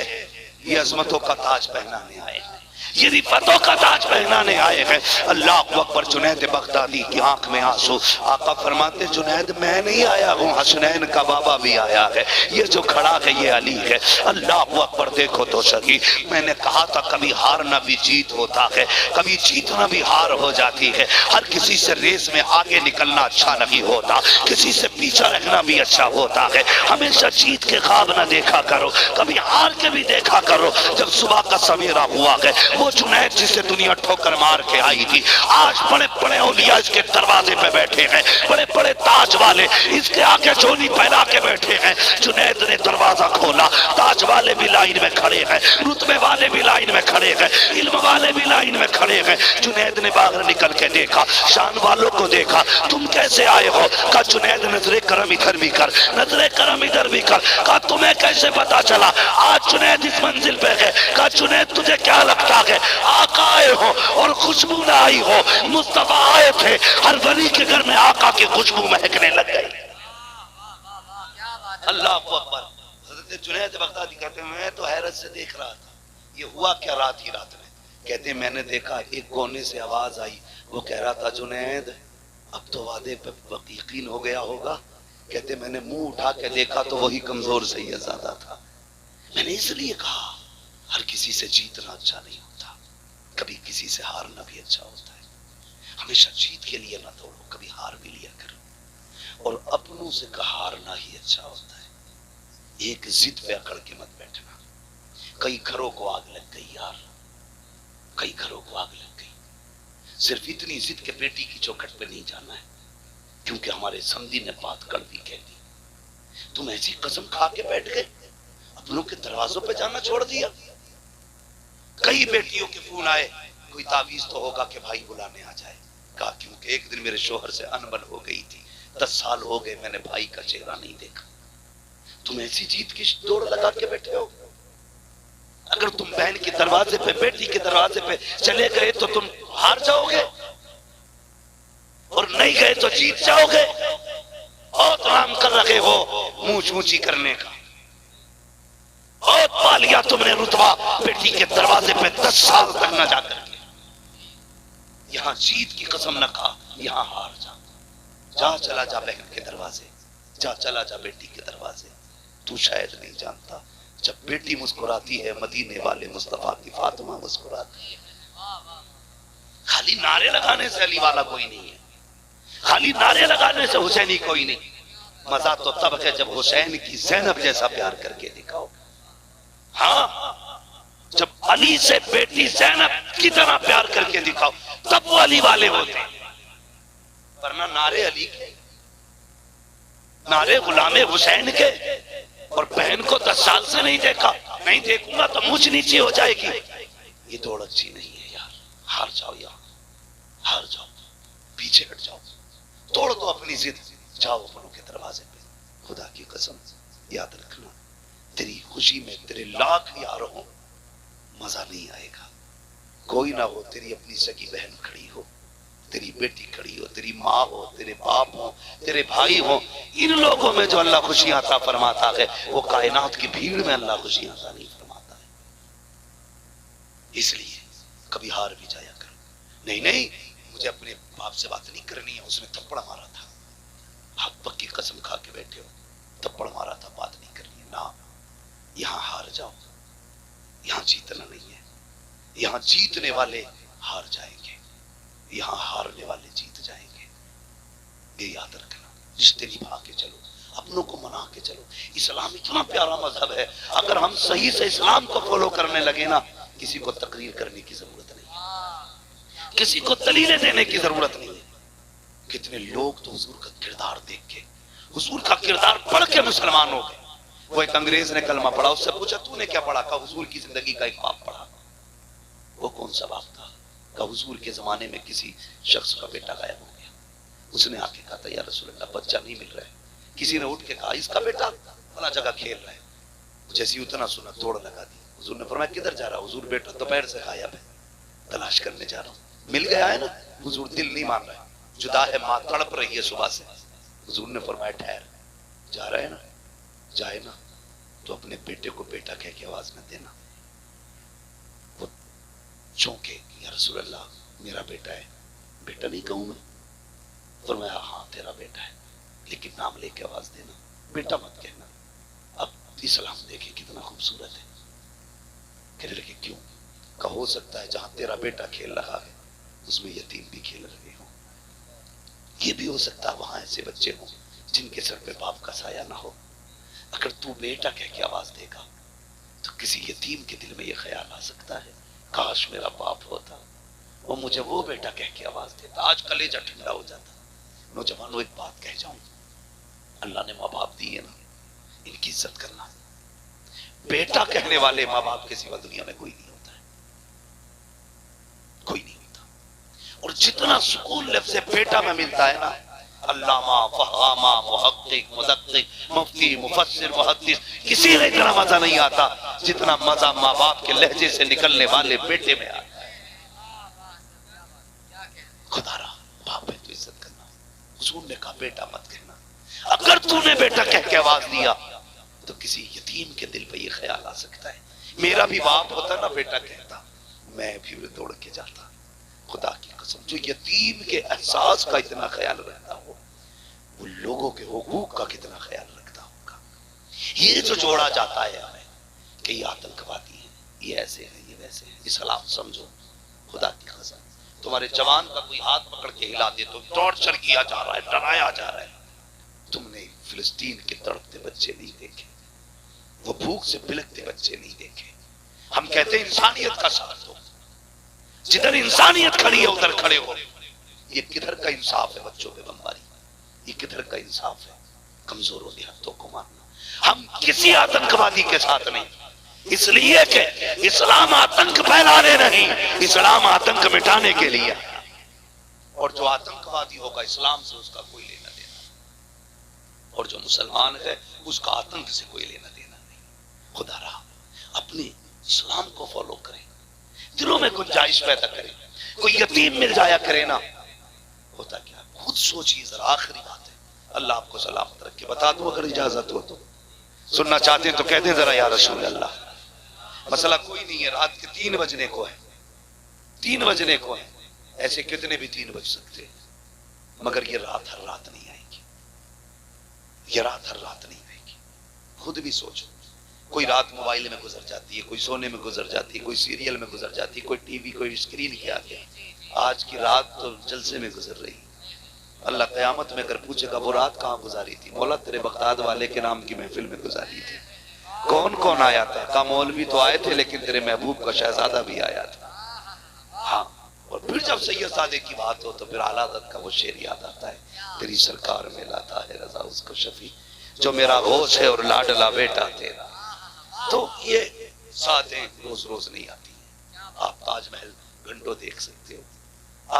[SPEAKER 1] یہ عظمتوں کا تاج پہنانے آئے ہیں، یہ رفتوں کا تاج پہنانے آئے ہیں۔ اللہ اکبر۔ جنید بغدادی کی آنکھ میں آنسو۔ آقا فرماتے جنید میں نہیں آیا ہوں، حسنین کا بابا بھی آیا ہے، یہ جو کھڑا ہے یہ علی ہے۔ اللہ اکبر۔ دیکھو تو صحیح، میں نے کہا تھا کبھی ہارنا بھی جیت ہوتا ہے، کبھی جیتنا بھی ہار ہو جاتی ہے۔ ہر کسی سے ریس میں آگے نکلنا اچھا نہیں ہوتا، کسی سے پیچھا رہنا بھی اچھا ہوتا ہے۔ ہمیشہ جیت کے خواب نہ دیکھا کرو، کبھی ہار کے بھی دیکھا کرو۔ جب صبح کا سویرا ہوا ہے، وہ جنید جسے دنیا ٹھوکر مار کے آئی تھی، آج بڑے بڑے اولیاء اس کے دروازے پہ بیٹھے ہیں، بڑے بڑے تاج والے اس کے آگے جھولی پھیلا کے بیٹھے ہیں۔ جنید نے دروازہ کھولا، تاج والے بھی لائن میں کھڑے ہیں، رتبے والے بھی لائن میں کھڑے ہیں، علم والے بھی لائن میں کھڑے ہیں۔ جنید نے باہر نکل کے دیکھا، شان والوں کو دیکھا، تم کیسے آئے ہو؟ کہا جنید نظر کرم ادھر بھی کر، نظر کرم ادھر بھی کر۔ کہا تمہیں کیسے پتا چلا آج جنید اس منزل پہ ہے؟ کہا جنید تجھے کیا لگتا ہے آقا آئے ہو اور خوشبو نہ آئی ہو؟ مصطفیٰ آئے تھے، ہر ولی کے گھر میں آقا کی خوشبو مہکنے لگ گئی۔ اللہ اکبر۔ حضرت جنید بغدادی کہتے ہیں میں تو حیرت سے دیکھ رہا تھا، یہ ہوا کیا رات ہی رات میں؟ کہتے ہیں میں نے دیکھا ایک کونے سے آواز آئی، وہ کہہ رہا تھا جنید اب تو وعدے پہ یقین ہو گیا ہوگا۔ کہتے میں نے منہ اٹھا کے دیکھا تو وہی کمزور سیدزادہ تھا۔ میں نے اس لیے کہا ہر کسی سے جیتنا اچھا نہیں ہوتا، کبھی کسی سے ہارنا بھی اچھا ہوتا ہے۔ ہمیشہ جیت کے لیے نہ دوڑو، کبھی ہار بھی لیا کرو، اور اپنوں سے ہارنا ہی اچھا ہوتا ہے۔ ایک ضد پہ اکڑ کے مت بیٹھنا۔ کئی گھروں کو آگ لگ گئی یار، کئی گھروں کو آگ لگ گئی، صرف اتنی ضد کے بیٹی کی چوکھٹ پہ نہیں جانا ہے، کیونکہ ہمارے سمدی نے بات کڑوی کہہ دی۔ تم ایسی قسم کھا کے بیٹھ گئے، اپنوں کے دروازوں پہ جانا چھوڑ دیا۔ کئی بیٹیوں کے فون آئے، کوئی تعویذ تو ہوگا کہ بھائی بلانے آ جائے۔ کہا کیونکہ ایک دن میرے شوہر سے انبن ہو گئی تھی، 10 سال ہو گئے میں نے بھائی کا چہرہ نہیں دیکھا۔ تم ایسی جیت کی دوڑ لگا کے بیٹھے ہو۔ اگر تم بہن کے دروازے پہ، بیٹی کے دروازے پہ چلے گئے تو تم ہار جاؤ گے، اور نہیں گئے تو جیت جاؤ گے۔ بہت آرام کر رہے ہو مونچھ مونچی کرنے کا، بہت پا لیا تم نے رتبہ بیٹی کے دروازے پہ 10 سال تک نہ جا کر کے۔ یہاں جیت کی قسم نہ کھا، یہاں ہار جا۔ جا چلا جا بہن کے دروازے، جا چلا جا بیٹی کے دروازے۔ تو شاید نہیں جانتا جب بیٹی مسکراتی ہے مدینے والے مصطفیٰ کی فاطمہ مسکراتی ہے۔ خالی نعرے لگانے سے علی والا کوئی نہیں ہے، خالی نعرے لگانے سے حسینی کوئی نہیں۔ مزہ تو تب ہے جب حسین کی زینب جیسا پیار کر کے دکھاؤ۔ ہاں جب علی سے بیٹی زینب کی طرح پیار کر کے دکھاؤ تب وہ علی والے ہوتے، ورنہ نعرے علی کے، نعرے غلام حسین کے، اور بہن کو 10 سال سے نہیں دیکھا، نہیں دیکھوں گا تو مجھ نیچے ہو جائے گی۔ یہ دوڑ اچھی نہیں ہے یار، ہار جاؤ یار، ہار جاؤ، پیچھے ہٹ جاؤ، توڑ دو اپنی ضد، جاؤ اپنوں کے دروازے پہ۔ خدا کی قسم یاد رکھنا، تیری خوشی میں تیرے لاکھ یار ہوں، مزہ نہیں آئے گا۔ کوئی نہ ہو، تیری اپنی سگی بہن کھڑی ہو، تیری بیٹی کھڑی ہو، تیری ماں ہو، تیرے باپ ہو، تیرے بھائی ہو، ان لوگوں میں جو اللہ خوشیاں عطا فرماتا ہے وہ کائنات کی بھیڑ میں اللہ خوشیاں عطا نہیں فرماتا ہے۔ اس لیے کبھی ہار بھی جایا کرو۔ نہیں مجھے اپنے باپ سے بات نہیں کرنی ہے، اس نے تھپڑ مارا تھا، حق پکی قسم کھا کے بیٹھے ہو، تھپڑ مارا تھا، بات نہیں کرنی ہے۔ نہ، یہاں ہار جاؤ، یہاں جیتنا نہیں ہے۔ یہاں جیتنے والے ہار جائیں گے، یہاں ہارنے والے جیت جائیں گے۔ یہ یاد رکھنا، رشتے نبھا کے چلو، اپنوں کو منا کے چلو۔ اسلام اتنا پیارا مذہب ہے، اگر ہم صحیح سے اسلام کو فالو کرنے لگے نا، کسی کو تقریر کرنے کی ضرورت نہیں، کسی کو دلیلیں دینے کی ضرورت نہیں ہے۔ کتنے لوگ تو حضور کا کردار دیکھ کے، حضور کا کردار پڑھ کے مسلمان ہو گئے۔ وہ ایک انگریز نے کلمہ پڑھا، اس سے پوچھا تو نے کیا پڑھا؟ کہا حضور کی زندگی کا ایک باب پڑھا۔ وہ کون سا باب تھا؟ کہا حضور کے زمانے میں کسی شخص کا بیٹا غائب ہو گیا، اس نے آ کے کہا تھا یا رسول اللہ بچہ نہیں مل رہا ہے۔ کسی نے اٹھ کے کہا اس کا بیٹا فلاں جگہ کھیل رہا ہے۔ جیسی اتنا سنا دوڑ لگا دی۔ حضور نے فرمایا کدھر جا رہا؟ حضور بیٹا دوپہر سے غائب ہے، تلاش کرنے جا رہا ہوں۔ مل گیا ہے نا؟ حضور دل نہیں مان رہا ہے، جدا ہے ماں تڑپ رہی ہے صبح سے۔ حضور نے فرمایا ٹھہر، جا رہا ہے نا؟ جائے نا، تو اپنے بیٹے کو بیٹا کہہ کے آواز نہ دینا. وہ چونکے یا رسول اللہ میرا بیٹا ہے. بیٹا نہیں کہوں میں. فرمایا ہاں تیرا بیٹا ہے لیکن نام لے کے آواز دینا, بیٹا مت کہنا. اب اسلام دیکھے کتنا خوبصورت ہے. کہنے لگے کیوں؟ کہ ہو سکتا ہے جہاں تیرا بیٹا کھیل رہا ہے اس میں یتیم بھی کھیل رہے ہوں. یہ بھی ہو سکتا ہے وہاں ایسے بچے ہوں جن کے سر پہ باپ کا سایہ نہ ہو. اگر تو بیٹا کہہ کے آواز دے گا تو کسی یتیم کے دل میں یہ خیال آ سکتا ہے کاش میرا باپ ہوتا وہ مجھے وہ بیٹا کہہ کے آواز دیتا. آج کلیجہ ٹھنڈا ہو جاتا. نوجوانوں ایک بات کہہ جاؤں, اللہ نے ماں باپ دیے نا, ان کی عزت کرنا. بیٹا کہنے والے ماں باپ کے سوا دنیا میں کوئی نہیں ہوتا ہے, کوئی نہیں ہوتا. اور جتنا سکون لفظ بیٹا میں ملتا ہے نا, علامہ, فہامہ, محقق, مدقق, مفتی, مفسر, محدث, کسی نے اتنا مزہ نہیں آتا جتنا مزہ ماں باپ کے لہجے سے نکلنے والے بیٹے میں آتا. خدا رہا باپ ہے تو عزت کرنا. حضور نے کہا بیٹا مت کہنا. اگر تو نے بیٹا کہہ کے آواز دیا تو کسی یتیم کے دل پہ یہ خیال آ سکتا ہے میرا بھی باپ ہوتا نا بیٹا کہتا, میں بھی دوڑ کے جاتا. خدا کی قسم جو یتیم کے احساس کا اتنا خیال رکھتا ہو وہ لوگوں کے حقوق کا کتنا خیال رکھتا ہوگا. یہ جو جوڑا جاتا ہے ہمیں کہ یہ آتنکوادی ہیں, یہ ایسے ہیں, یہ ویسے ہیں, اسلام سمجھو. خدا کی قسم تمہارے جوان کا کوئی ہاتھ پکڑ کے ہلا دے تو ٹارچر کیا جا رہا ہے, ڈرایا جا رہا ہے. تم نے فلسطین کے تڑپتے بچے نہیں دیکھے, وہ بھوک سے بلکتے بچے نہیں دیکھے. ہم کہتے ہیں انسانیت کا ساتھ دو, جدھر انسانیت کھڑی ہے ادھر کھڑے ہو. یہ کدھر کا انصاف ہے بچوں پہ بمباری؟ یہ کدھر کا انصاف ہے کمزوروں کے حقوں کو مارنا؟ ہم کسی آتنکوادی کے ساتھ نہیں, اس لیے کہ اسلام آتنک پھیلانے نہیں, اسلام آتنک مٹانے کے لیے. اور جو آتنکوادی ہوگا اسلام سے اس کا کوئی لینا دینا, اور جو مسلمان ہے اس کا آتنک سے کوئی لینا دینا نہیں. خدا رہا اپنے اسلام کو فالو کریں, دلوں میں گنجائش پیدا کریں. کوئی یتیم مل جایا کرے نا, ہوتا کیا خود سوچیے ذرا. آخری بات ہے, اللہ آپ کو سلامت رکھے. بتا دوں اگر اجازت ہو تو, سننا چاہتے ہیں تو کہہ دیں ذرا یا رسول اللہ. مسئلہ کوئی نہیں ہے, رات کے 3 بجنے کو ہے, 3 بجنے کو ہے. ایسے کتنے بھی 3 بج سکتے ہیں, مگر یہ رات ہر رات نہیں آئے گی, یہ رات ہر رات نہیں آئے گی. خود بھی سوچو, کوئی رات موبائل میں گزر جاتی ہے, کوئی سونے میں گزر جاتی ہے, کوئی سیریل میں گزر جاتی ہے, کوئی ٹی وی, کوئی اسکرین کے آگے. آج کی رات تو جلسے میں گزر رہی. اللہ قیامت میں اگر پوچھے گا وہ رات کہاں گزاری تھی؟ مولا تیرے بغداد والے کے نام کی محفل میں گزاری تھی. کون کون آیا تھا؟ کا مولوی تو آئے تھے لیکن تیرے محبوب کا شہزادہ بھی آیا تھا. ہاں, اور پھر جب سید سادے کی بات ہو تو پھر اعلیٰ حضرت کا وہ شعر یاد آتا ہے, تیری سرکار میں لاتا ہے رضا اس کو شفیع, جو میرا غوث ہے اور لاڈلا بیٹا تیرا. تو یہ ساتیں روز روز نہیں آتی ہیں. آپ تاج محل گھنٹوں دیکھ سکتے ہو,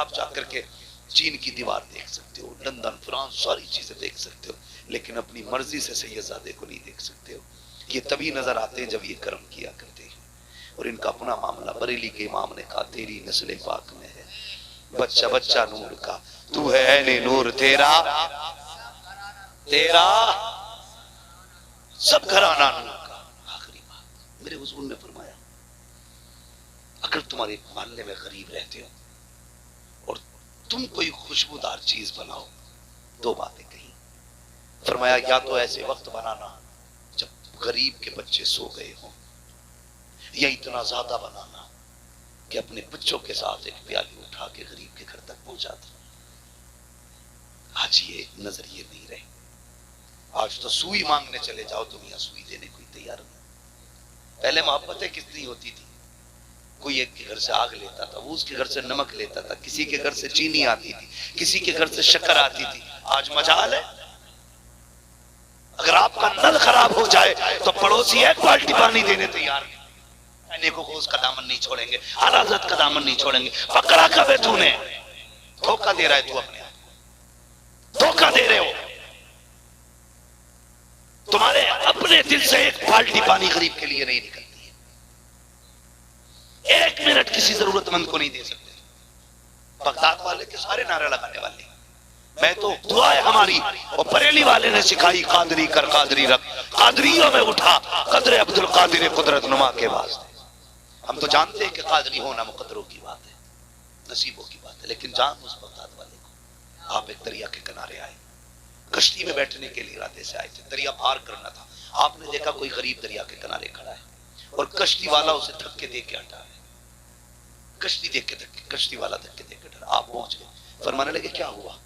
[SPEAKER 1] آپ جا کر کے چین کی دیوار دیکھ سکتے ہو, لندن, فرانس, ساری چیزیں دیکھ سکتے ہو, لیکن اپنی مرضی سے سید زادے کو نہیں دیکھ سکتے ہو. یہ تبھی نظر آتے ہیں جب یہ کرم کیا کرتے ہیں. اور ان کا اپنا معاملہ, بریلی کے امام نے کہا تیری نسل پاک میں ہے بچہ بچہ نور کا, تو ہے عین نور تیرا, تیرا سب گھرانہ نور کا. آخری بات میرے حضور نے فرمایا اگر تمہارے محلے میں غریب رہتے ہو اور تم کوئی خوشبودار چیز بناؤ, 2 باتیں کہیں. فرمایا یا تو ایسے وقت بنانا جب غریب کے بچے سو گئے ہوں, یا اتنا زیادہ بنانا کہ اپنے بچوں کے ساتھ ایک پیالی اٹھا کے غریب کے گھر تک پہنچا دو. آج یہ نظریے نہیں رہے. آج تو سوئی مانگنے چلے جاؤ تم یہاں سوئی دینے کوئی تیار نہیں. پہلے محبتیں کتنی ہوتی تھی, کوئی ایک کے گھر سے آگ لیتا تھا, وہ اس کے گھر سے نمک لیتا تھا, کسی کے گھر سے چینی آتی تھی, کسی کے گھر سے شکر آتی تھی. آج مجال ہے, اگر آپ کا نل خراب ہو جائے تو پڑوسی 1 بالٹی پانی دینے تیار نہیں. نیکو کو اس کا دامن نہیں چھوڑیں گے, اعلیٰ حضرت کا دامن نہیں چھوڑیں گے. فقرہ کبھی تو نے دھوکہ دے رہا ہے, تو اپنے آپ دھوکہ دے رہے ہو. تمہارے اپنے دل سے 1 بالٹی پانی غریب کے لیے نہیں نکلتی ہے, 1 منٹ کسی ضرورت مند کو نہیں دے سکتے. بغداد والے کے سارے نعرے لگانے والے, میں تو دعا ہے ہماری اور بریلی والے نے سکھائی قادری کر قادری رکھ، قادریوں میں اٹھا قدر عبد القادر قدرت نما کے واسطے۔ ہم تو جانتے ہیں کہ قادری ہونا مقدروں کی بات ہے، نصیبوں کی بات ہے، لیکن جان اس بغداد والے کو، آپ ایک دریا کے کنارے آئے، کشتی میں بیٹھنے کے لیے ارادے سے آئے تھے، دریا پار کرنا تھا، آپ نے دیکھا کوئی غریب دریا کے کنارے کھڑا ہے اور کشتی والا اسے دھکے دے کے ہٹا ہے، کشتی دیکھ کے کشتی والا دھکے دے کے ڈرا، آپ پہنچ گئے، فرمانے لگے کیا ہوا؟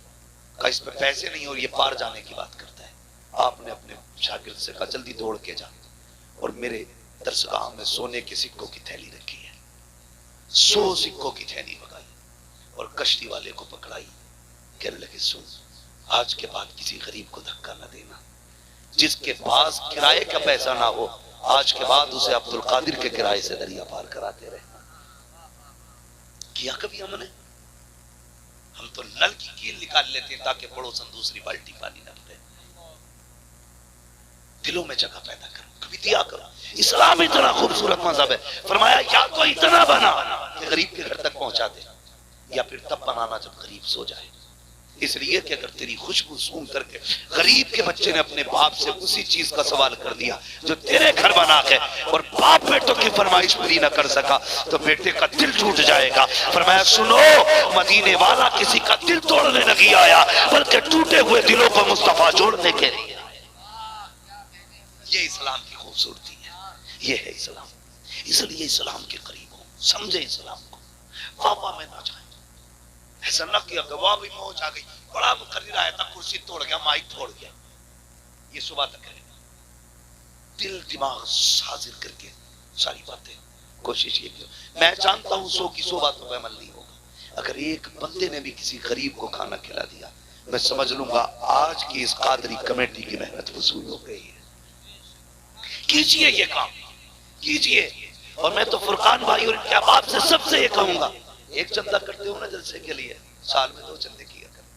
[SPEAKER 1] کہا اس میں پیسے نہیں اور یہ پار جانے کی بات کرتا ہے۔ آپ نے اپنے شاگرد سے کہا جلدی دوڑ کے جا اور میرے درسگاہ میں سونے کے سکوں کی تھیلی رکھی ہے، 100 سکوں کی تھیلی بگائی اور کشتی والے کو پکڑائی، کہنے لگے سن آج کے بعد کسی غریب کو دھکا نہ دینا، جس کے پاس کرائے کا پیسہ نہ ہو آج کے بعد اسے عبد القادر کے کرائے سے دریا پار کراتے رہنا۔ کیا کبھی ہم نے؟ ہم تو نل کی کیل نکال لیتے ہیں تاکہ پڑوسن دوسری بالٹی پانی نہ بھرے۔ دلوں میں جگہ پیدا کرو، کبھی دیا کرو۔ اسلام اتنا خوبصورت مذہب ہے، فرمایا یا تو اتنا بنا کہ غریب کے گھر تک پہنچا دے، یا پھر تب بنانا جب غریب سو جائے، اس لیے کہ اگر تیری خوشبو سونگ کر کے غریب کے بچے نے اپنے باپ سے اسی چیز کا سوال کر دیا جو تیرے گھر بنا کے، اور باپ بیٹوں کی فرمائش پوری نہ کر سکا تو بیٹے کا دل ٹوٹ جائے گا۔ فرمایا سنو مدینے والا کسی کا دل توڑنے نہیں آیا بلکہ ٹوٹے ہوئے دلوں کو مصطفیٰ جوڑنے کے لیے۔ یہ اسلام کی خوبصورتی ہے، یہ ہے اسلام۔ اس لیے اسلام کے قریب ہوں، سمجھے اسلام کو، پاپا میں نہ جائیں، ایسا نہ کیا کہ وہ بھی پہنچ آ گئی، بڑا مقرر آیا تھا کرسی توڑ گیا، مائک توڑ گیا، یہ صبح تک کرے گا۔ دل دماغ حاضر کر کے ساری باتیں کوشش یہ کیا۔ میں جانتا ہوں 100 کی 100 باتوں پہ عمل نہیں ہوگا، اگر ایک بندے نے بھی کسی غریب کو کھانا کھلا دیا میں سمجھ لوں گا آج کی اس قادری کمیٹی کی محنت وصول ہو گئی ہے۔ کیجئے یہ کام کیجئے، اور میں تو فرقان بھائی اور ان کے احباب سے سب سے یہ کہوں گا، ایک چندہ کرتے ہو نا جلسے کے لیے، سال میں 2 چندے کیا کریں۔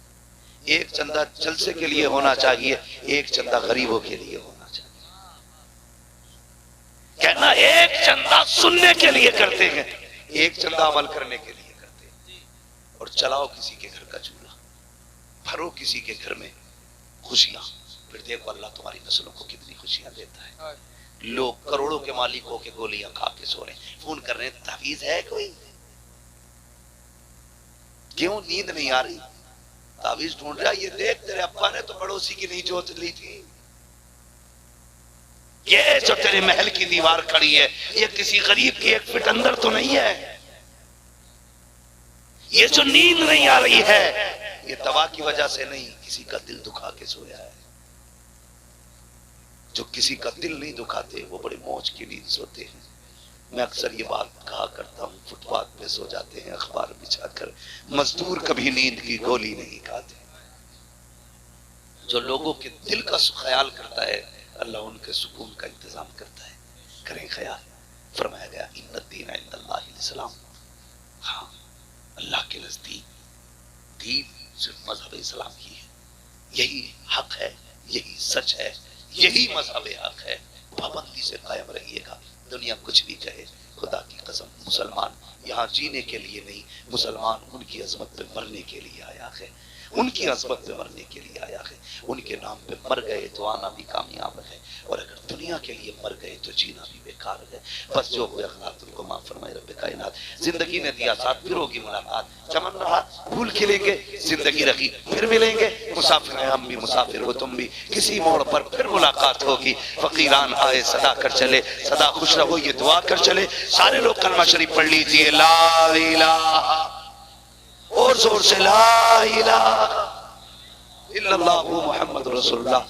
[SPEAKER 1] ایک چندہ جلسے کے لیے ہونا چاہیے، ایک چندہ غریبوں کے لیے ہونا چاہیے۔ کہنا ایک چندہ سننے کے لیے کرتے ہیں، ایک چندہ عمل کرنے کے لیے کرتے ہیں۔ اور چلاؤ کسی کے گھر کا چولہا، بھرو کسی کے گھر میں خوشیاں، پھر دیکھو اللہ تمہاری نسلوں کو کتنی خوشیاں دیتا ہے۔ لوگ کروڑوں کے مالک ہو کے گولیاں کھا کے سو رہے ہیں، فون کر رہے ہیں تعویذ ہے کوئی؟ کیوں نیند نہیں آ رہی؟ تعویذ ڈھونڈ رہا، یہ دیکھ تیرے ابا نے تو پڑوسی کی نہیں جوت لی تھی، یہ جو تیرے محل کی دیوار کھڑی ہے یہ کسی غریب کی 1 فٹ اندر تو نہیں ہے، یہ جو نیند نہیں آ رہی ہے یہ دوا کی وجہ سے نہیں، کسی کا دل دکھا کے سویا ہے۔ جو کسی کا دل نہیں دکھاتے وہ بڑے موج کی نیند سوتے ہیں۔ میں اکثر یہ بات کہا کرتا ہوں، فٹ پاتھ پہ سو جاتے ہیں اخبار بچھا کر، مزدور کبھی نیند کی گولی نہیں کھاتے۔ جو لوگوں کے دل کا خیال کرتا ہے اللہ ان کے سکون کا انتظام کرتا ہے۔ کریں خیال، فرمایا گیا ان الدین عند اللہ الاسلام، ہاں اللہ کے نزدیک دین صرف مذہب اسلام ہی ہے، یہی حق ہے، یہی سچ ہے، یہی مذہب حق ہے، پابندی سے قائم رہیے گا۔ دنیا کچھ بھی کہے، خدا کی قسم مسلمان یہاں جینے کے لیے نہیں، مسلمان ان کی عظمت پہ مرنے کے لیے آیا ہے، ان کی عظمت پہ مرنے کے لیے آیا ہے۔ ان کے نام پہ مر گئے تو آنا بھی کامیاب ہے، اور اگر دنیا کے لیے مر گئے تو جینا بھی بیکار ہے۔ بس جو ہوئے اخلاق ان کو معاف فرمائے رب کائنات۔ زندگی نے دیا ساتھ، پھر ہوگی ملاقات، چمن رہا پھول کھلیں گے، زندگی رکھی پھر ملیں گے، مسافر ہیں ہم بھی، مسافر ہو تم بھی، کسی موڑ پر پھر ملاقات ہوگی۔ فقیران آئے صدا کر چلے، صدا خوش رہو یہ دعا کر چلے۔ سارے لوگ کلمہ شریف پڑھ لیجئے، لا الہ، اور زور سے لا الہ الا اللہ محمد رسول اللہ۔